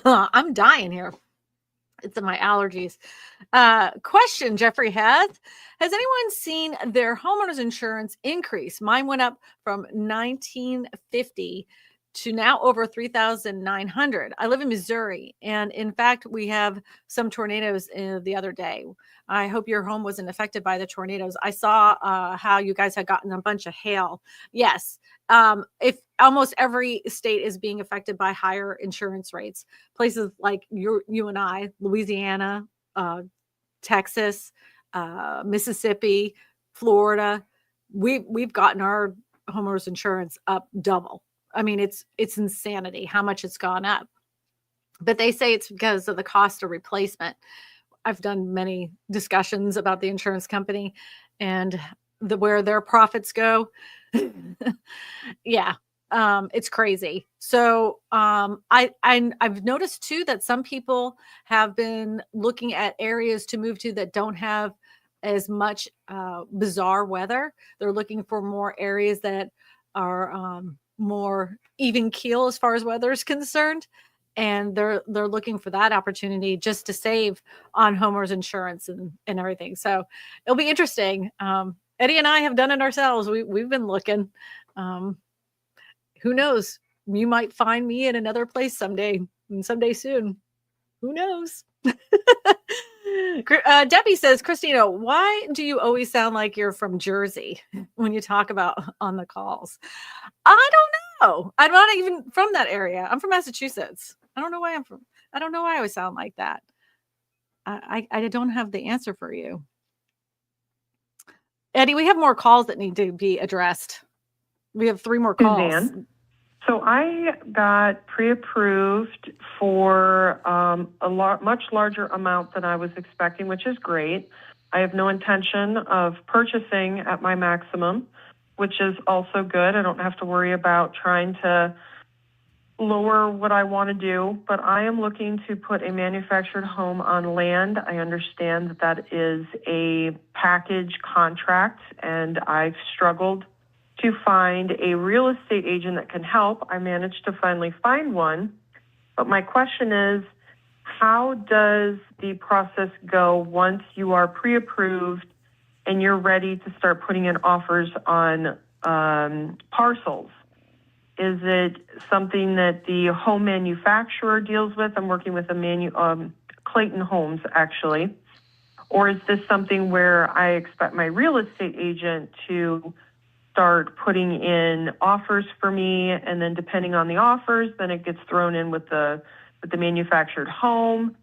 I'm dying here. It's my allergies. Question Jeffrey has anyone seen their homeowners insurance increase? Mine went up from $1,950 to now over $3,900. I live in Missouri, and in fact, we have some tornadoes the other day. I hope your home wasn't affected by the tornadoes. I saw how you guys had gotten a bunch of hail. Yes. If almost every state is being affected by higher insurance rates, places like you and I, Louisiana, Texas, Mississippi, Florida, we've gotten our homeowners insurance up double. I mean, it's insanity how much it's gone up. But they say it's because of the cost of replacement. I've done many discussions about the insurance company and where their profits go. Yeah. It's crazy. So I've noticed too that some people have been looking at areas to move to that don't have as much bizarre weather. They're looking for more areas that are more even keel as far as weather is concerned. And they're looking for that opportunity just to save on homeowners insurance and everything. So it'll be interesting. Eddie and I have done it ourselves. We've been looking. Who knows? You might find me in another place someday soon. Who knows? Debbie says, Christina, why do you always sound like you're from Jersey when you talk about on the calls? I don't know. I'm not even from that area. I'm from Massachusetts. I don't know why I don't know why I always sound like that. I don't have the answer for you. Eddie, we have more calls that need to be addressed. We have 3 more calls. Suzanne. So I got pre-approved for a much larger amount than I was expecting, which is great. I have no intention of purchasing at my maximum, which is also good. I don't have to worry about trying to lower what I want to do, but I am looking to put a manufactured home on land. I understand that that is a package contract, and I've struggled to find a real estate agent that can help. I managed to finally find one, but my question is, how does the process go once you are pre-approved and you're ready to start putting in offers on parcels? Is it something that the home manufacturer deals with? I'm working with Clayton Homes, actually. Or is this something where I expect my real estate agent to start putting in offers for me, and then depending on the offers, then it gets thrown in with the with the manufactured home.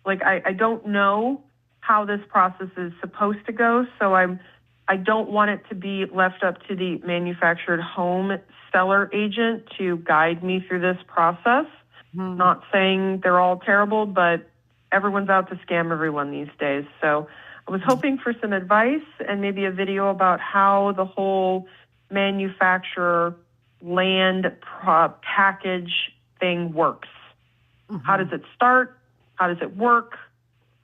Like, I don't know how this process is supposed to go, so I don't want it to be left up to the manufactured home seller agent to guide me through this process. Not saying they're all terrible, but everyone's out to scam everyone these days. So I was hoping for some advice and maybe a video about how the whole manufacturer land package thing works. How does it start? How does it work?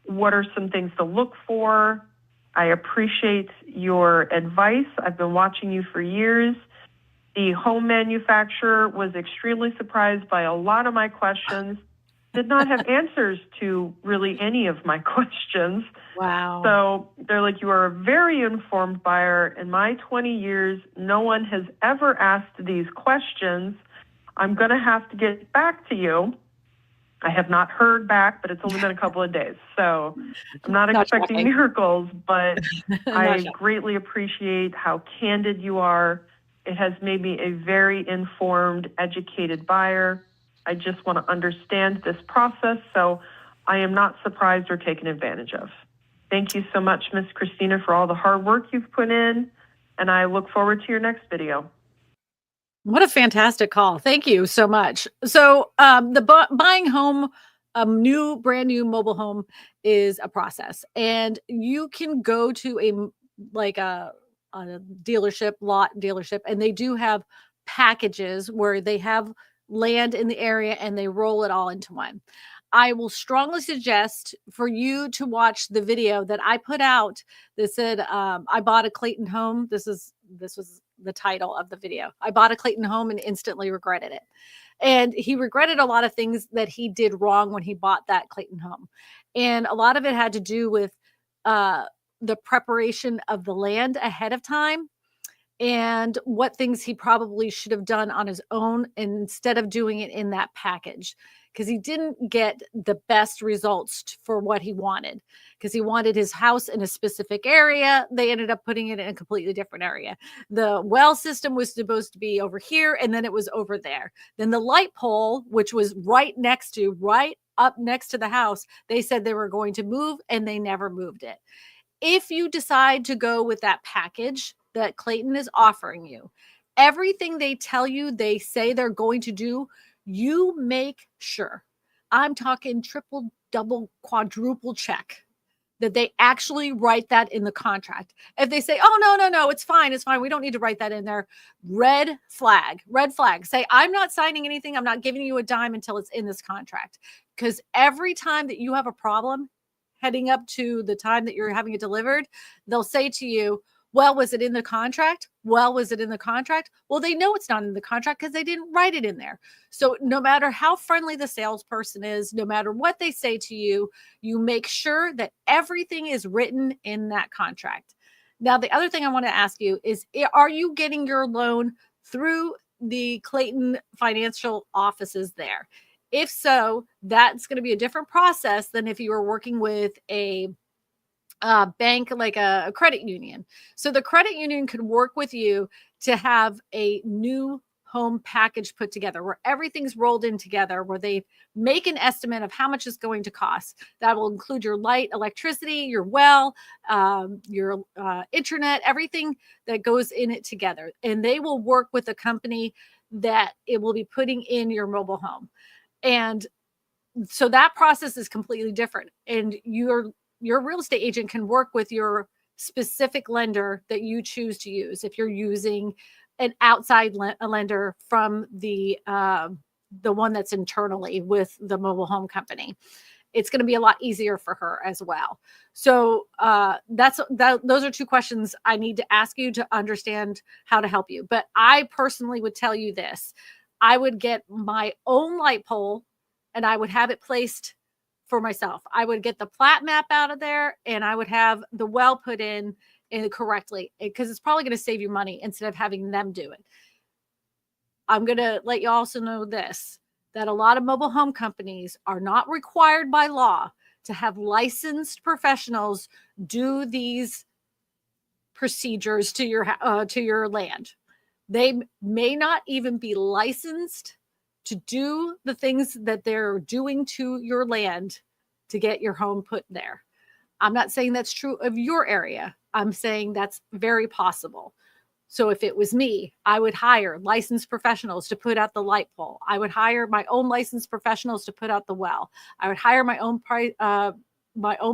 What are some things to look for? I appreciate your advice. I've been watching you for years. The home manufacturer was extremely surprised by a lot of my questions, did not have answers to really any of my questions. Wow. So they're like, you are a very informed buyer. In my 20 years, no one has ever asked these questions. I'm going to have to get back to you. I have not heard back, but it's only been a couple of days. So I'm not expecting shocking. miracles, but I shocking. greatly appreciate how candid you are. It has made me a very informed, educated buyer. I just want to understand this process, so I am not surprised or taken advantage of. Thank you so much, Ms. Christina, for all the hard work you've put in, and I look forward to your next video. What a fantastic call. Thank you so much. So buying home, brand new mobile home is a process, and you can go to a lot dealership, and they do have packages where they have land in the area and they roll it all into one. I will strongly suggest for you to watch the video that I put out that said, I bought a Clayton home. This was the title of the video. I bought a Clayton home and instantly regretted it. And he regretted a lot of things that he did wrong when he bought that Clayton home. And a lot of it had to do with the preparation of the land ahead of time and what things he probably should have done on his own instead of doing it in that package, because he didn't get the best results for what he wanted, because he wanted his house in a specific area. They ended up putting it in a completely different area. The well system was supposed to be over here, and then it was over there. Then the light pole, which was right up next to the house, they said they were going to move, and they never moved it. If you decide to go with that package that Clayton is offering you, everything they tell you, they say they're going to do, you make sure, I'm talking triple, double, quadruple check, that they actually write that in the contract. If they say, oh, no, it's fine, we don't need to write that in there, red flag. Say, I'm not signing anything. I'm not giving you a dime until it's in this contract. Because every time that you have a problem heading up to the time that you're having it delivered, they'll say to you, well, was it in the contract? Well, they know it's not in the contract because they didn't write it in there. So no matter how friendly the salesperson is, no matter what they say to you, you make sure that everything is written in that contract. Now, the other thing I want to ask you is, are you getting your loan through the Clayton financial offices there? If so, that's going to be a different process than if you were working with a bank, like a credit union. So the credit union could work with you to have a new home package put together where everything's rolled in together, where they make an estimate of how much it's going to cost. That will include your light, electricity, your well, your internet, everything that goes in it together. And they will work with a company that it will be putting in your mobile home. And so that process is completely different. And your real estate agent can work with your specific lender that you choose to use. If you're using an outside lender from the one that's internally with the mobile home company, it's going to be a lot easier for her as well. So those are two questions I need to ask you to understand how to help you. But I personally would tell you this. I would get my own light pole and I would have it placed for myself. I would get the plat map out of there and I would have the well put in correctly, because it's probably going to save you money instead of having them do it. I'm going to let you also know this, that a lot of mobile home companies are not required by law to have licensed professionals do these procedures to your land. They may not even be licensed to do the things that they're doing to your land to get your home put there. I'm not saying that's true of your area. I'm saying that's very possible. So if it was me, I would hire licensed professionals to put out the light pole. I would hire my own licensed professionals to put out the well. I would hire my own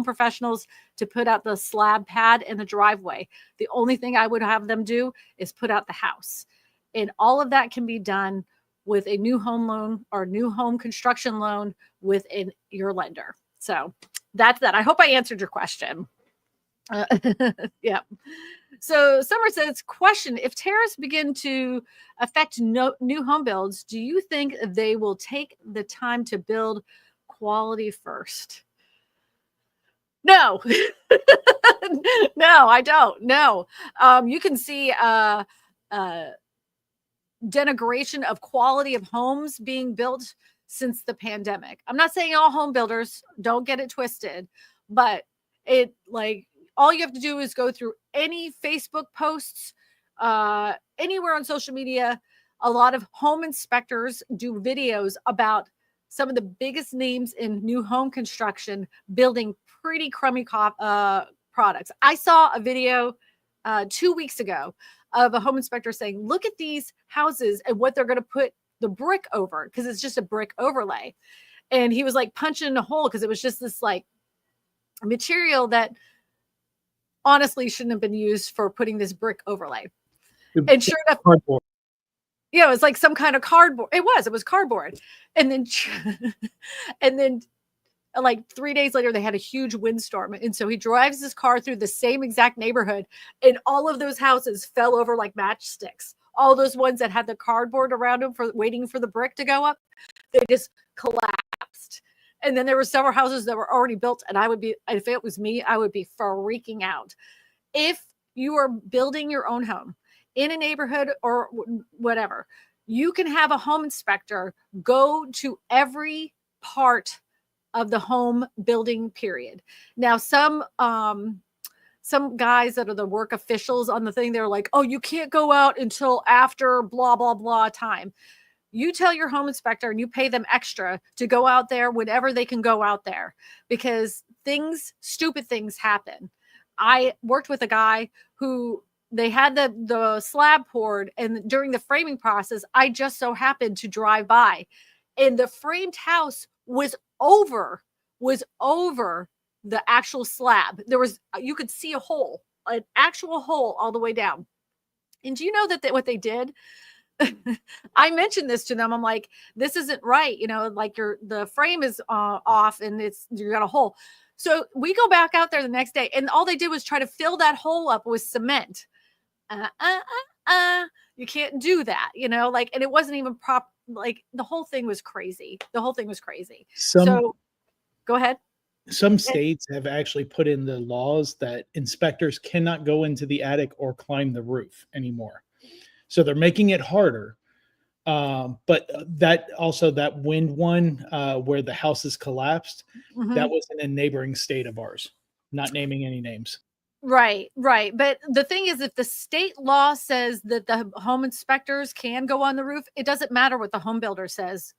professionals to put out the slab pad and the driveway. The only thing I would have them do is put out the house. And all of that can be done with a new home loan or new home construction loan within your lender. So that's that. I hope I answered your question. Yeah. So Summer says, question, if tariffs begin to affect new home builds, do you think they will take the time to build quality first? No. No, I don't. No. You can see denigration of quality of homes being built since the pandemic. I'm not saying all home builders, don't get it twisted, but it like all you have to do is go through any Facebook posts, anywhere on social media. A lot of home inspectors do videos about some of the biggest names in new home construction building pretty crummy products. I saw a video 2 weeks ago of a home inspector saying, look at these houses and what they're going to put the brick over, because it's just a brick overlay. And he was like punching a hole because it was just this like material that honestly shouldn't have been used for putting this brick overlay. And sure enough, cardboard. Yeah, it was like some kind of cardboard. It was cardboard. And then like 3 days later, they had a huge windstorm. And so he drives his car through the same exact neighborhood, and all of those houses fell over like matchsticks. All those ones that had the cardboard around them for waiting for the brick to go up, they just collapsed. And then there were several houses that were already built. And if it was me, I would be freaking out. If you are building your own home in a neighborhood or whatever, you can have a home inspector go to every part of the home building period. Now, some guys that are the work officials on the thing, they're like, oh, you can't go out until after blah, blah, blah time. You tell your home inspector and you pay them extra to go out there whenever they can go out there, because stupid things happen. I worked with a guy who they had the slab poured, and during the framing process, I just so happened to drive by, and the framed house was over the actual slab. You could see an actual hole all the way down. And do you know that what they did? I mentioned this to them. I'm like, this isn't right. Like the frame is off and you got a hole. So we go back out there the next day, and all they did was try to fill that hole up with cement. You can't do that, and it wasn't even like the whole thing was crazy. So go ahead. Some states have actually put in the laws that inspectors cannot go into the attic or climb the roof anymore. So they're making it harder. But that wind one where the houses collapsed, that was in a neighboring state of ours, not naming any names. Right. But the thing is, if the state law says that the home inspectors can go on the roof, it doesn't matter what the home builder says.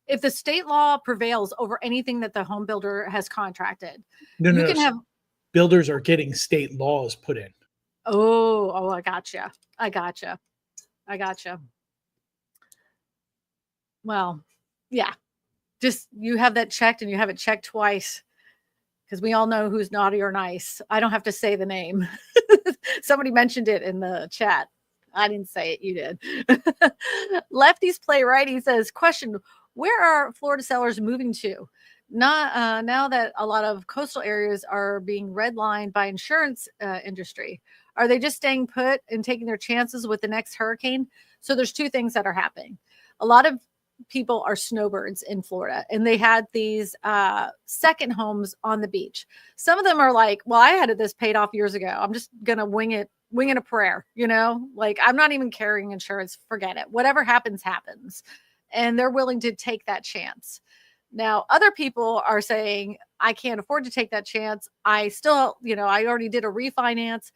If the state law prevails over anything that the home builder has contracted, builders are getting state laws put in. Oh, I gotcha. Well, yeah, just you have that checked, and you have it checked twice, because we all know who's naughty or nice. I don't have to say the name. Somebody mentioned it in the chat. I didn't say it. You did. Lefties Play Right. He says, question, where are Florida sellers moving to? Now that a lot of coastal areas are being redlined by insurance industry, are they just staying put and taking their chances with the next hurricane? So there's two things that are happening. A lot of people are snowbirds in Florida, and they had these second homes on the beach. Some of them are like, well, I had this paid off years ago. I'm just going to wing it a prayer, like I'm not even carrying insurance. Forget it. Whatever happens, happens. And they're willing to take that chance. Now, other people are saying, I can't afford to take that chance. I still, I already did a refinance.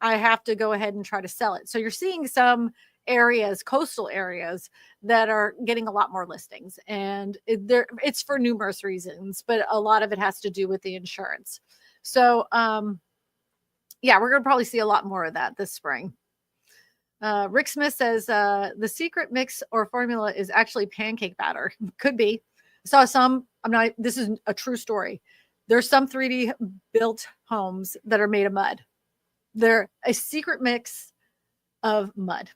I have to go ahead and try to sell it. So you're seeing some areas, coastal areas, that are getting a lot more listings. And it's for numerous reasons, but a lot of it has to do with the insurance. So, yeah, we're going to probably see a lot more of that this spring. Rick Smith says the secret mix or formula is actually pancake batter. Could be. Saw some. This is a true story. There's some 3D built homes that are made of mud. They're a secret mix of mud.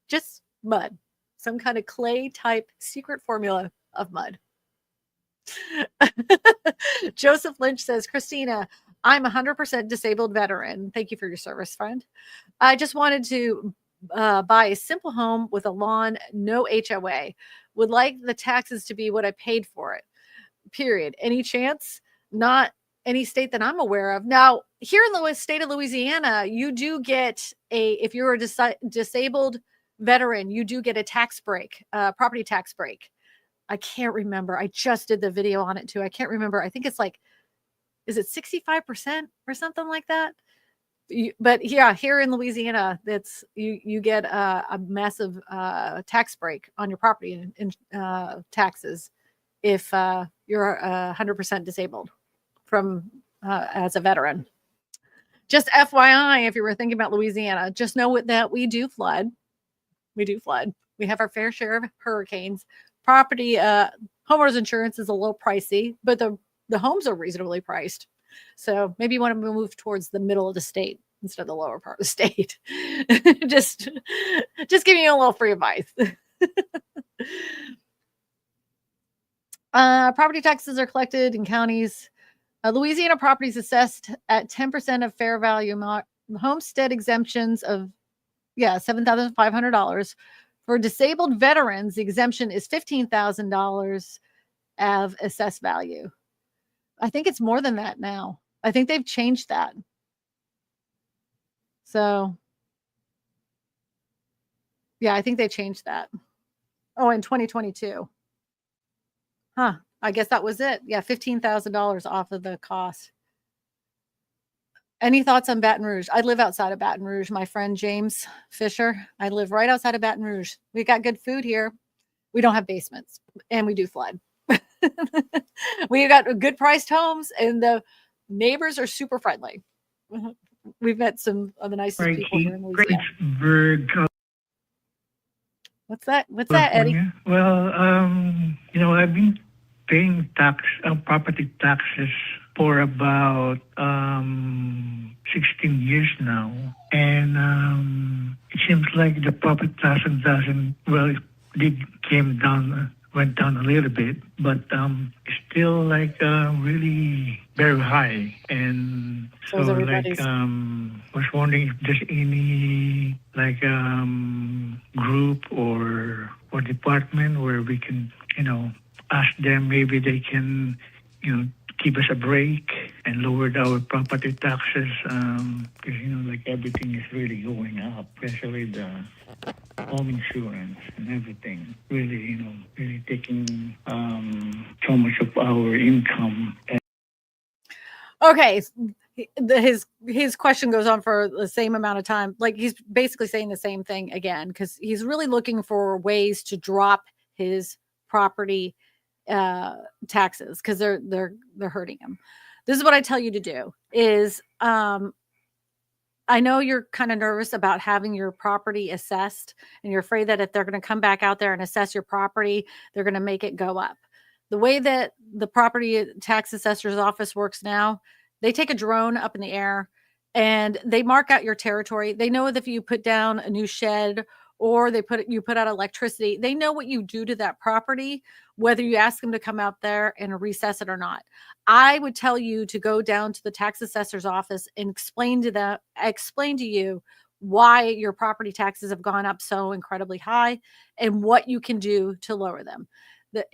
Just mud. Some kind of clay type secret formula of mud. Joseph Lynch says, Christina, I'm 100% disabled veteran. Thank you for your service, friend. I just wanted to buy a simple home with a lawn, no HOA. Would like the taxes to be what I paid for it. Period. Any chance? Not any state that I'm aware of. Now, here in the state of Louisiana, you do get if you're a disabled veteran, you do get a tax break, property tax break. I can't remember. I just did the video on it too. I can't remember. I think it's like, is it 65% or something like that? But yeah, here in Louisiana, that's you get a massive tax break on your property and taxes if you're 100% disabled from as a veteran. Just FYI, if you were thinking about Louisiana, just know that we do flood. We do flood. We have our fair share of hurricanes. Property homeowners insurance is a little pricey, but the homes are reasonably priced. So maybe you want to move towards the middle of the state instead of the lower part of the state. just giving you a little free advice. Property taxes are collected in counties. Louisiana properties assessed at 10% of fair value. Homestead exemptions of, $7,500. For disabled veterans, the exemption is $15,000 of assessed value. I think it's more than that now. I think they've changed that. So, yeah, I think they changed that. Oh, in 2022. Huh. I guess that was it. Yeah, $15,000 off of the cost. Any thoughts on Baton Rouge? I live outside of Baton Rouge. My friend James Fisher. I live right outside of Baton Rouge. We got good food here. We don't have basements, and we do flood. We got good priced homes, and the neighbors are super friendly. We've met some of the nicest people here in Louisiana. What's that? What's that, Eddie? Well, I've been paying property taxes for about 16 years now, and it seems like the property tax went down a little bit, but it's still like really very high. And so was wondering if there's any group or department where we can ask them, maybe they can give us a break and lower our property taxes, because everything is really going up, especially the home insurance and everything. Really, really taking so much of our income. Okay, his question goes on for the same amount of time. Like, he's basically saying the same thing again, because he's really looking for ways to drop his property taxes, because they're hurting him. This is what I tell you to do is, I know you're kind of nervous about having your property assessed, and you're afraid that if they're going to come back out there and assess your property, they're going to make it go up. The way that the property tax assessor's office works now, they take a drone up in the air and they mark out your territory. They know that if you put down a new shed or you put out electricity, they know what you do to that property, whether you ask them to come out there and recess it or not. I would tell you to go down to the tax assessor's office and explain to you why your property taxes have gone up so incredibly high and what you can do to lower them.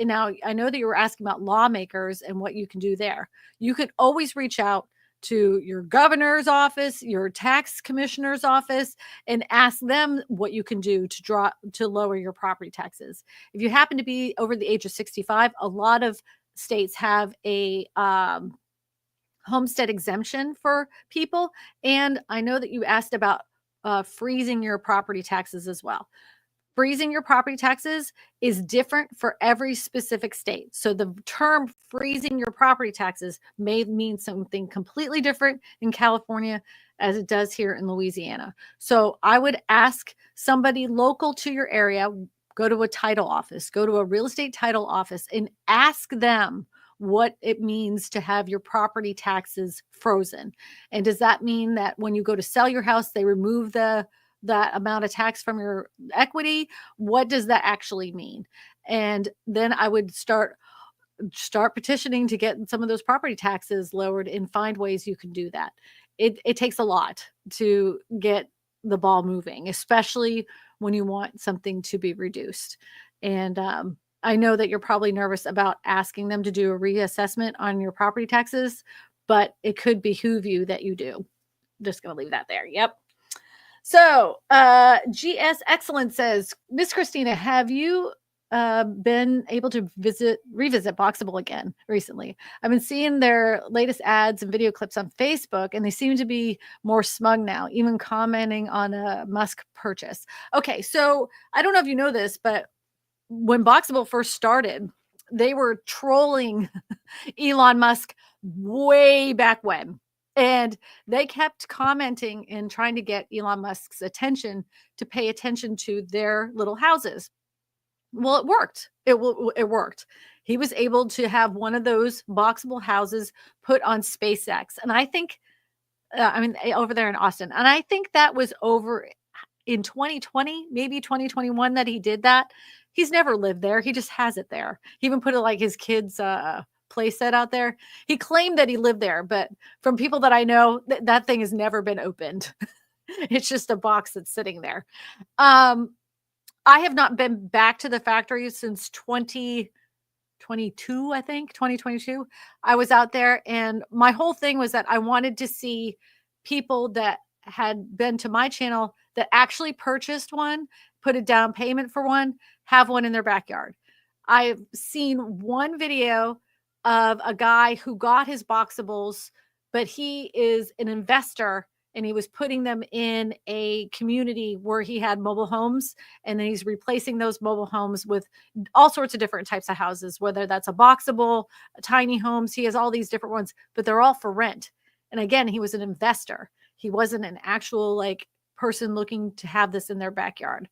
Now, I know that you were asking about lawmakers and what you can do there. You can always reach out to your governor's office, your tax commissioner's office, and ask them what you can do to lower your property taxes. If you happen to be over the age of 65, a lot of states have a homestead exemption for people. And I know that you asked about freezing your property taxes as well. Freezing your property taxes is different for every specific state. So the term freezing your property taxes may mean something completely different in California as it does here in Louisiana. So I would ask somebody local to your area, go to a title office, go to a real estate title office, and ask them what it means to have your property taxes frozen. And does that mean that when you go to sell your house, they remove that amount of tax from your equity? What does that actually mean? And then I would start petitioning to get some of those property taxes lowered and find ways you can do that. It takes a lot to get the ball moving, especially when you want something to be reduced. And I know that you're probably nervous about asking them to do a reassessment on your property taxes, but it could behoove you that you do. Just going to leave that there. Yep. So GS Excellence says, Miss Christina, have you been able to revisit Boxable again recently? I've been seeing their latest ads and video clips on Facebook, and they seem to be more smug now, even commenting on a Musk purchase. Okay, so I don't know if you know this, but when Boxable first started, they were trolling Elon Musk way back when. And they kept commenting and trying to get Elon Musk's attention to pay attention to their little houses. Well, it worked. It worked. He was able to have one of those Boxable houses put on SpaceX. And I think, over there in Austin. And I think that was over in 2020, maybe 2021 that he did that. He's never lived there. He just has it there. He even put it like his kids' play set out there. He claimed that he lived there, but from people that I know, that thing has never been opened. It's just a box that's sitting there. I have not been back to the factory since 2022, I think, 2022. I was out there, and my whole thing was that I wanted to see people that had been to my channel that actually purchased one, put a down payment for one, have one in their backyard. I've seen one video of a guy who got his Boxables, but he is an investor and he was putting them in a community where he had mobile homes, and then he's replacing those mobile homes with all sorts of different types of houses, whether that's a Boxable, tiny homes. He has all these different ones, but they're all for rent. And again, he was an investor. He wasn't an actual person looking to have this in their backyard.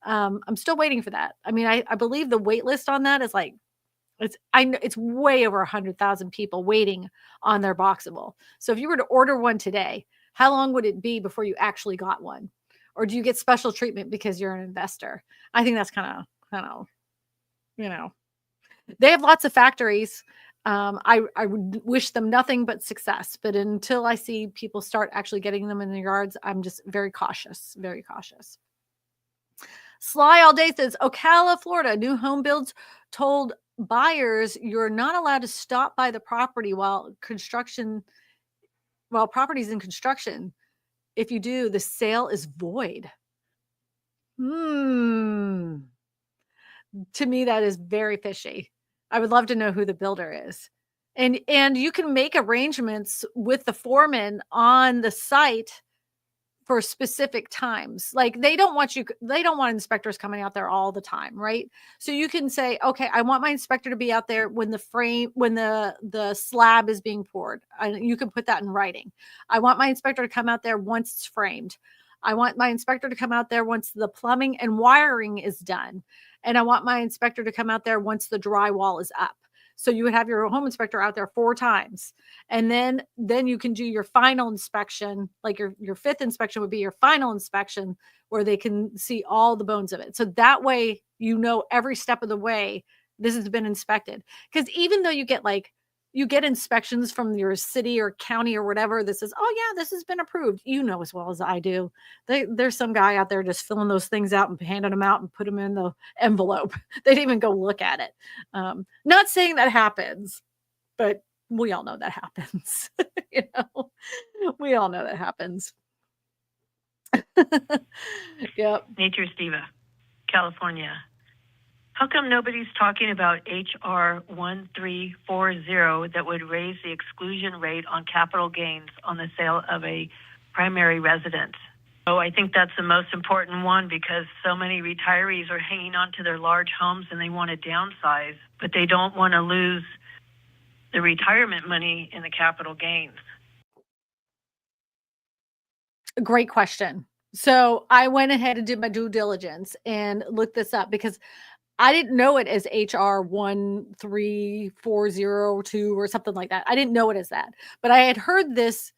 I'm still waiting for that. I mean, I believe the wait list on that is it's way over 100,000 people waiting on their Boxable. So if you were to order one today, how long would it be before you actually got one? Or do you get special treatment because you're an investor? I think that's kind of, they have lots of factories. I would wish them nothing but success, but until I see people start actually getting them in their yards, I'm just very cautious, very cautious. Sly All Day says, Ocala, Florida, new home builds told buyers you're not allowed to stop by the property while property's in construction. If you do, the sale is void. To me, that is very fishy. I would love to know who the builder is. And you can make arrangements with the foreman on the site for specific times. Like they don't want inspectors coming out there all the time, right? So you can say, okay, I want my inspector to be out there when the slab is being poured. You can put that in writing. I want my inspector to come out there once it's framed. I want my inspector to come out there once the plumbing and wiring is done. And I want my inspector to come out there once the drywall is up. So you would have your home inspector out there 4 times. And then you can do your final inspection, like your fifth inspection would be your final inspection where they can see all the bones of it. So that way, every step of the way, this has been inspected. Because even though you get inspections from your city or county or whatever that says, oh yeah, this has been approved. As well as I do. There's some guy out there just filling those things out and handing them out and put them in the envelope. They didn't even go look at it. Not saying that happens, but we all know that happens. We all know that happens. Yep. Nature Steva, California. How come nobody's talking about HR 1340 that would raise the exclusion rate on capital gains on the sale of a primary residence? Oh, I think that's the most important one because so many retirees are hanging on to their large homes and they want to downsize, but they don't want to lose the retirement money in the capital gains. Great question. So I went ahead and did my due diligence and looked this up because I didn't know it as HR 13402 or something like that. I didn't know it as that, but I had heard this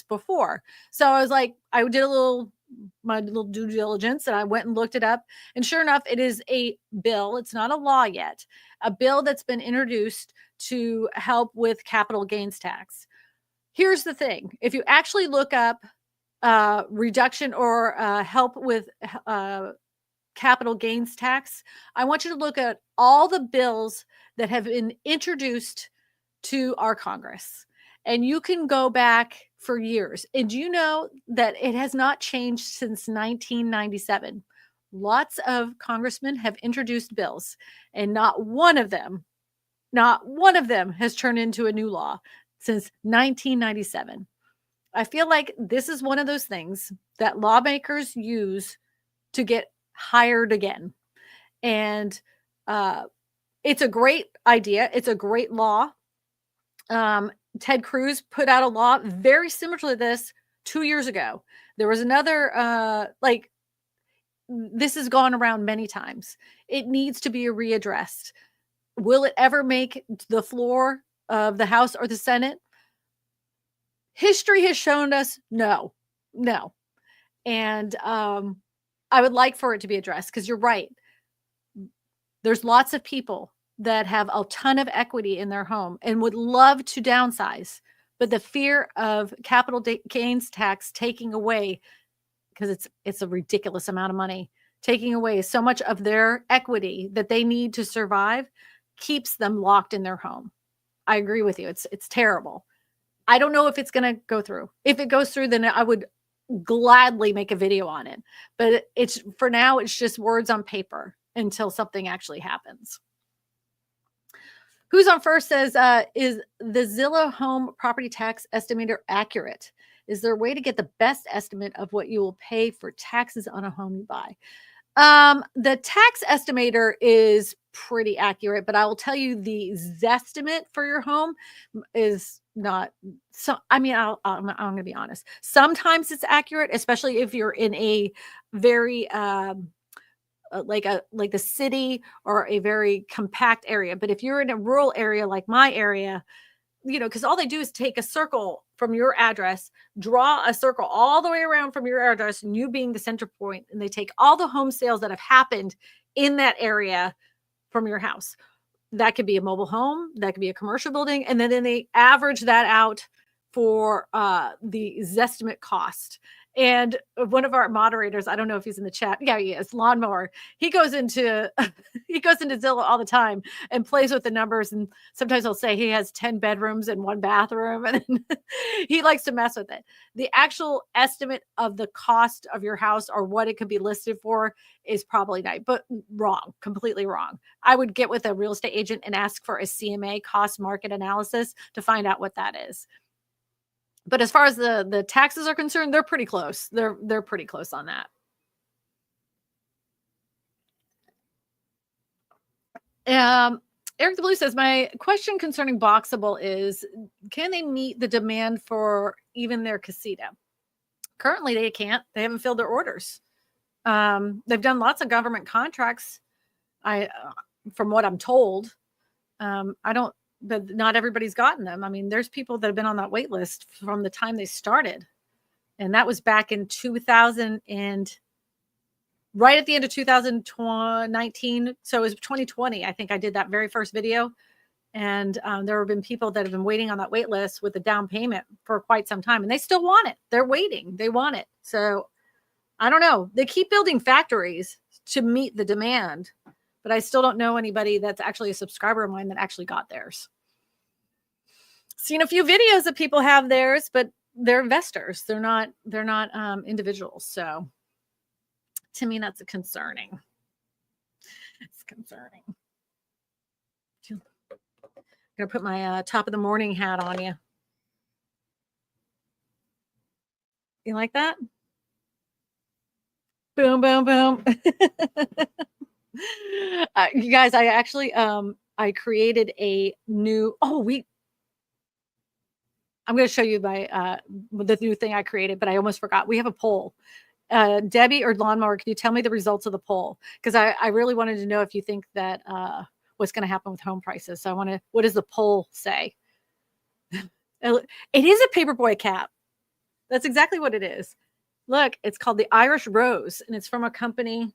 before. So I was like, I did my little due diligence and I went and looked it up. And sure enough, it is a bill. It's not a law yet, a bill that's been introduced to help with capital gains tax. Here's the thing. If you actually look up reduction or help with capital gains tax, I want you to look at all the bills that have been introduced to our Congress. And you can go back for years. And do you know that it has not changed since 1997? Lots of congressmen have introduced bills, and not one of them has turned into a new law since 1997. I feel like this is one of those things that lawmakers use to get hired again. And it's a great idea. It's a great law. Ted Cruz put out a law very similar to this 2 years ago. There was another, this has gone around many times. It needs to be readdressed. Will it ever make the floor of the House or the Senate? History has shown us no. And I would like for it to be addressed because you're right. There's lots of people that have a ton of equity in their home and would love to downsize, but the fear of capital gains tax taking away, because it's a ridiculous amount of money, taking away so much of their equity that they need to survive, keeps them locked in their home. I agree with you. It's terrible. I don't know if it's going to go through. If it goes through, then I would gladly make a video on it. But it's for now, it's just words on paper until something actually happens. Who's on first says, is the Zillow home property tax estimator accurate? Is there a way to get the best estimate of what you will pay for taxes on a home you buy? The tax estimator is pretty accurate, but I will tell you the Zestimate for your home is not. So, I mean, I'm going to be honest. Sometimes it's accurate, especially if you're in a very, like the city or a very compact area. But if you're in a rural area like my area, because all they do is take a circle from your address, draw a circle all the way around from your address, and you being the center point, and they take all the home sales that have happened in that area from your house. That could be a mobile home, that could be a commercial building, and then they average that out for the Zestimate cost. And one of our moderators, I don't know if he's in the chat. Yeah, he is. Lawnmower. He goes into Zillow all the time and plays with the numbers. And sometimes he'll say he has 10 bedrooms and 1 bathroom, and he likes to mess with it. The actual estimate of the cost of your house or what it could be listed for is probably not, but wrong, completely wrong. I would get with a real estate agent and ask for a CMA, cost market analysis, to find out what that is. But as far as the taxes are concerned, they're pretty close. They're pretty close on that. Eric the Blue says, my question concerning Boxable is, can they meet the demand for even their casita? Currently, they can't. They haven't filled their orders. They've done lots of government contracts. From what I'm told, but not everybody's gotten them. I mean, there's people that have been on that wait list from the time they started. And that was back in 2000 and right at the end of 2019. So it was 2020. I think I did that very first video. And there have been people that have been waiting on that wait list with a down payment for quite some time. And they still want it. They're waiting. They want it. So I don't know. They keep building factories to meet the demand. But I still don't know anybody that's actually a subscriber of mine that actually got theirs. Seen a few videos that people have theirs, but they're investors. They're not individuals. So to me, that's concerning. It's concerning. I'm going to put my top of the morning hat on you. You like that? Boom, boom, boom. You guys, I actually I created a new I'm going to show you my the new thing I created, but I almost forgot. We have a poll. Debbie or Lawnmower, can you tell me the results of the poll? Because I really wanted to know if you think that what's going to happen with home prices. So what does the poll say? It is a Paperboy cap. That's exactly what it is. Look, it's called the Irish Rose, and it's from a company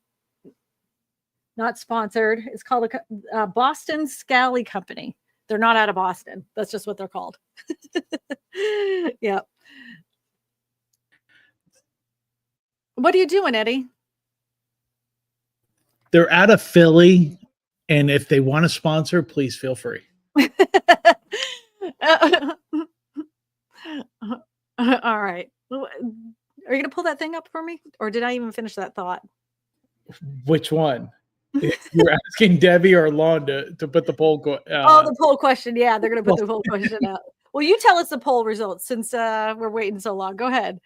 not sponsored. It's called a Boston Scally Company. They're not out of Boston. That's just what they're called. Yeah. What are you doing, Eddie? They're out of Philly, and if they want to sponsor, please feel free. All right. Are you going to pull that thing up for me? Or did I even finish that thought? Which one? You're asking Debbie or Lon to put the poll. The poll question. Yeah, they're going to put the poll question out. Well, you tell us the poll results since we're waiting so long. Go ahead.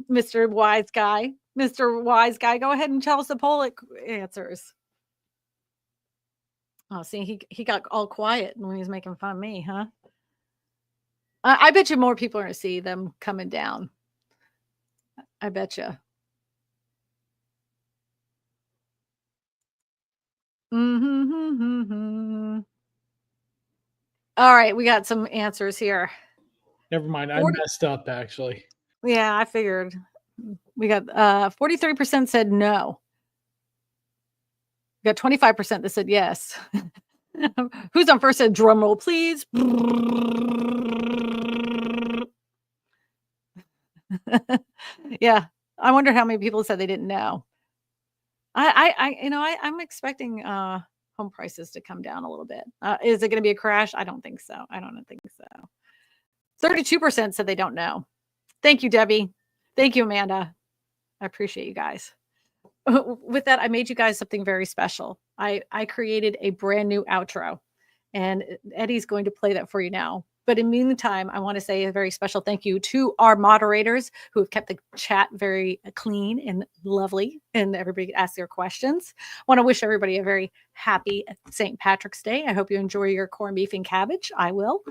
Mr. Wise Guy. Mr. Wise Guy, go ahead and tell us the poll answers. Oh, see, he got all quiet when he was making fun of me, huh? I bet you more people are going to see them coming down. I bet you. All right, we got some answers here. Never mind, I messed up actually. Yeah, I figured. We got 43% said no. We got 25% that said yes. Who's on first? Said drum roll, please. Yeah, I wonder how many people said they didn't know. I'm expecting home prices to come down a little bit. Is it going to be a crash? I don't think so. 32% said they don't know. Thank you, Debbie. Thank you, Amanda. I appreciate you guys. With that, I made you guys something very special. I created a brand new outro, and Eddie's going to play that for you now. But in the meantime, I want to say a very special thank you to our moderators who have kept the chat very clean and lovely, and everybody asked their questions. I want to wish everybody a very happy St. Patrick's Day. I hope you enjoy your corned beef and cabbage. I will.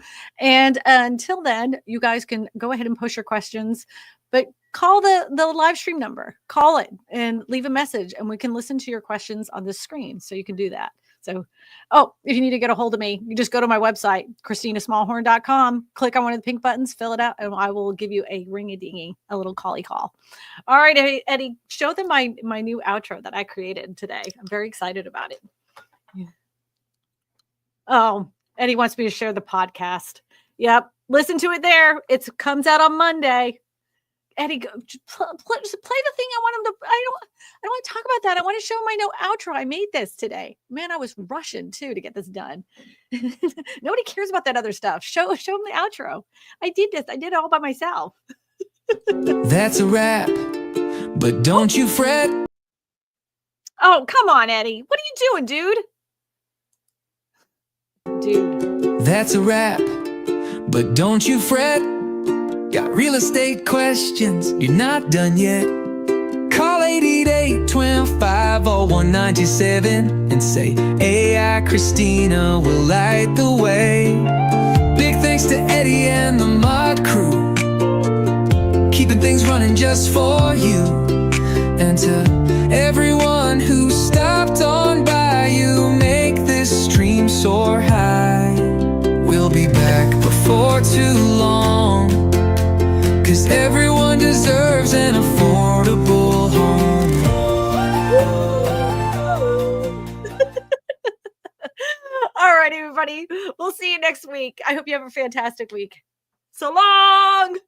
And until then, you guys can go ahead and post your questions, but call the live stream number. Call it and leave a message, and we can listen to your questions on the screen. So you can do that. So, if you need to get a hold of me, you just go to my website, ChristinaSmallhorn.com, click on one of the pink buttons, fill it out, and I will give you a ring-a-dingy, a little callie call. All right, Eddie, show them my new outro that I created today. I'm very excited about it. Yeah. Oh, Eddie wants me to share the podcast. Yep. Listen to it there. It comes out on Monday. Eddie, just play the thing. I want him to. I don't want to talk about that. I want to show him my new outro. I made this today. Man, I was rushing too to get this done. Nobody cares about that other stuff. Show him the outro. I did this. I did it all by myself. That's a wrap, but don't you fret. Oh, come on, Eddie. What are you doing, dude? That's a wrap, but don't you fret. Got real estate questions, you're not done yet. Call 888-205-0197 and say, AI Christina will light the way. Big thanks to Eddie and the mod crew, keeping things running just for you. And to everyone who stopped on by, you make this stream soar high. We'll be back before too long, 'cause everyone deserves an affordable home. All right, everybody. We'll see you next week. I hope you have a fantastic week. So long.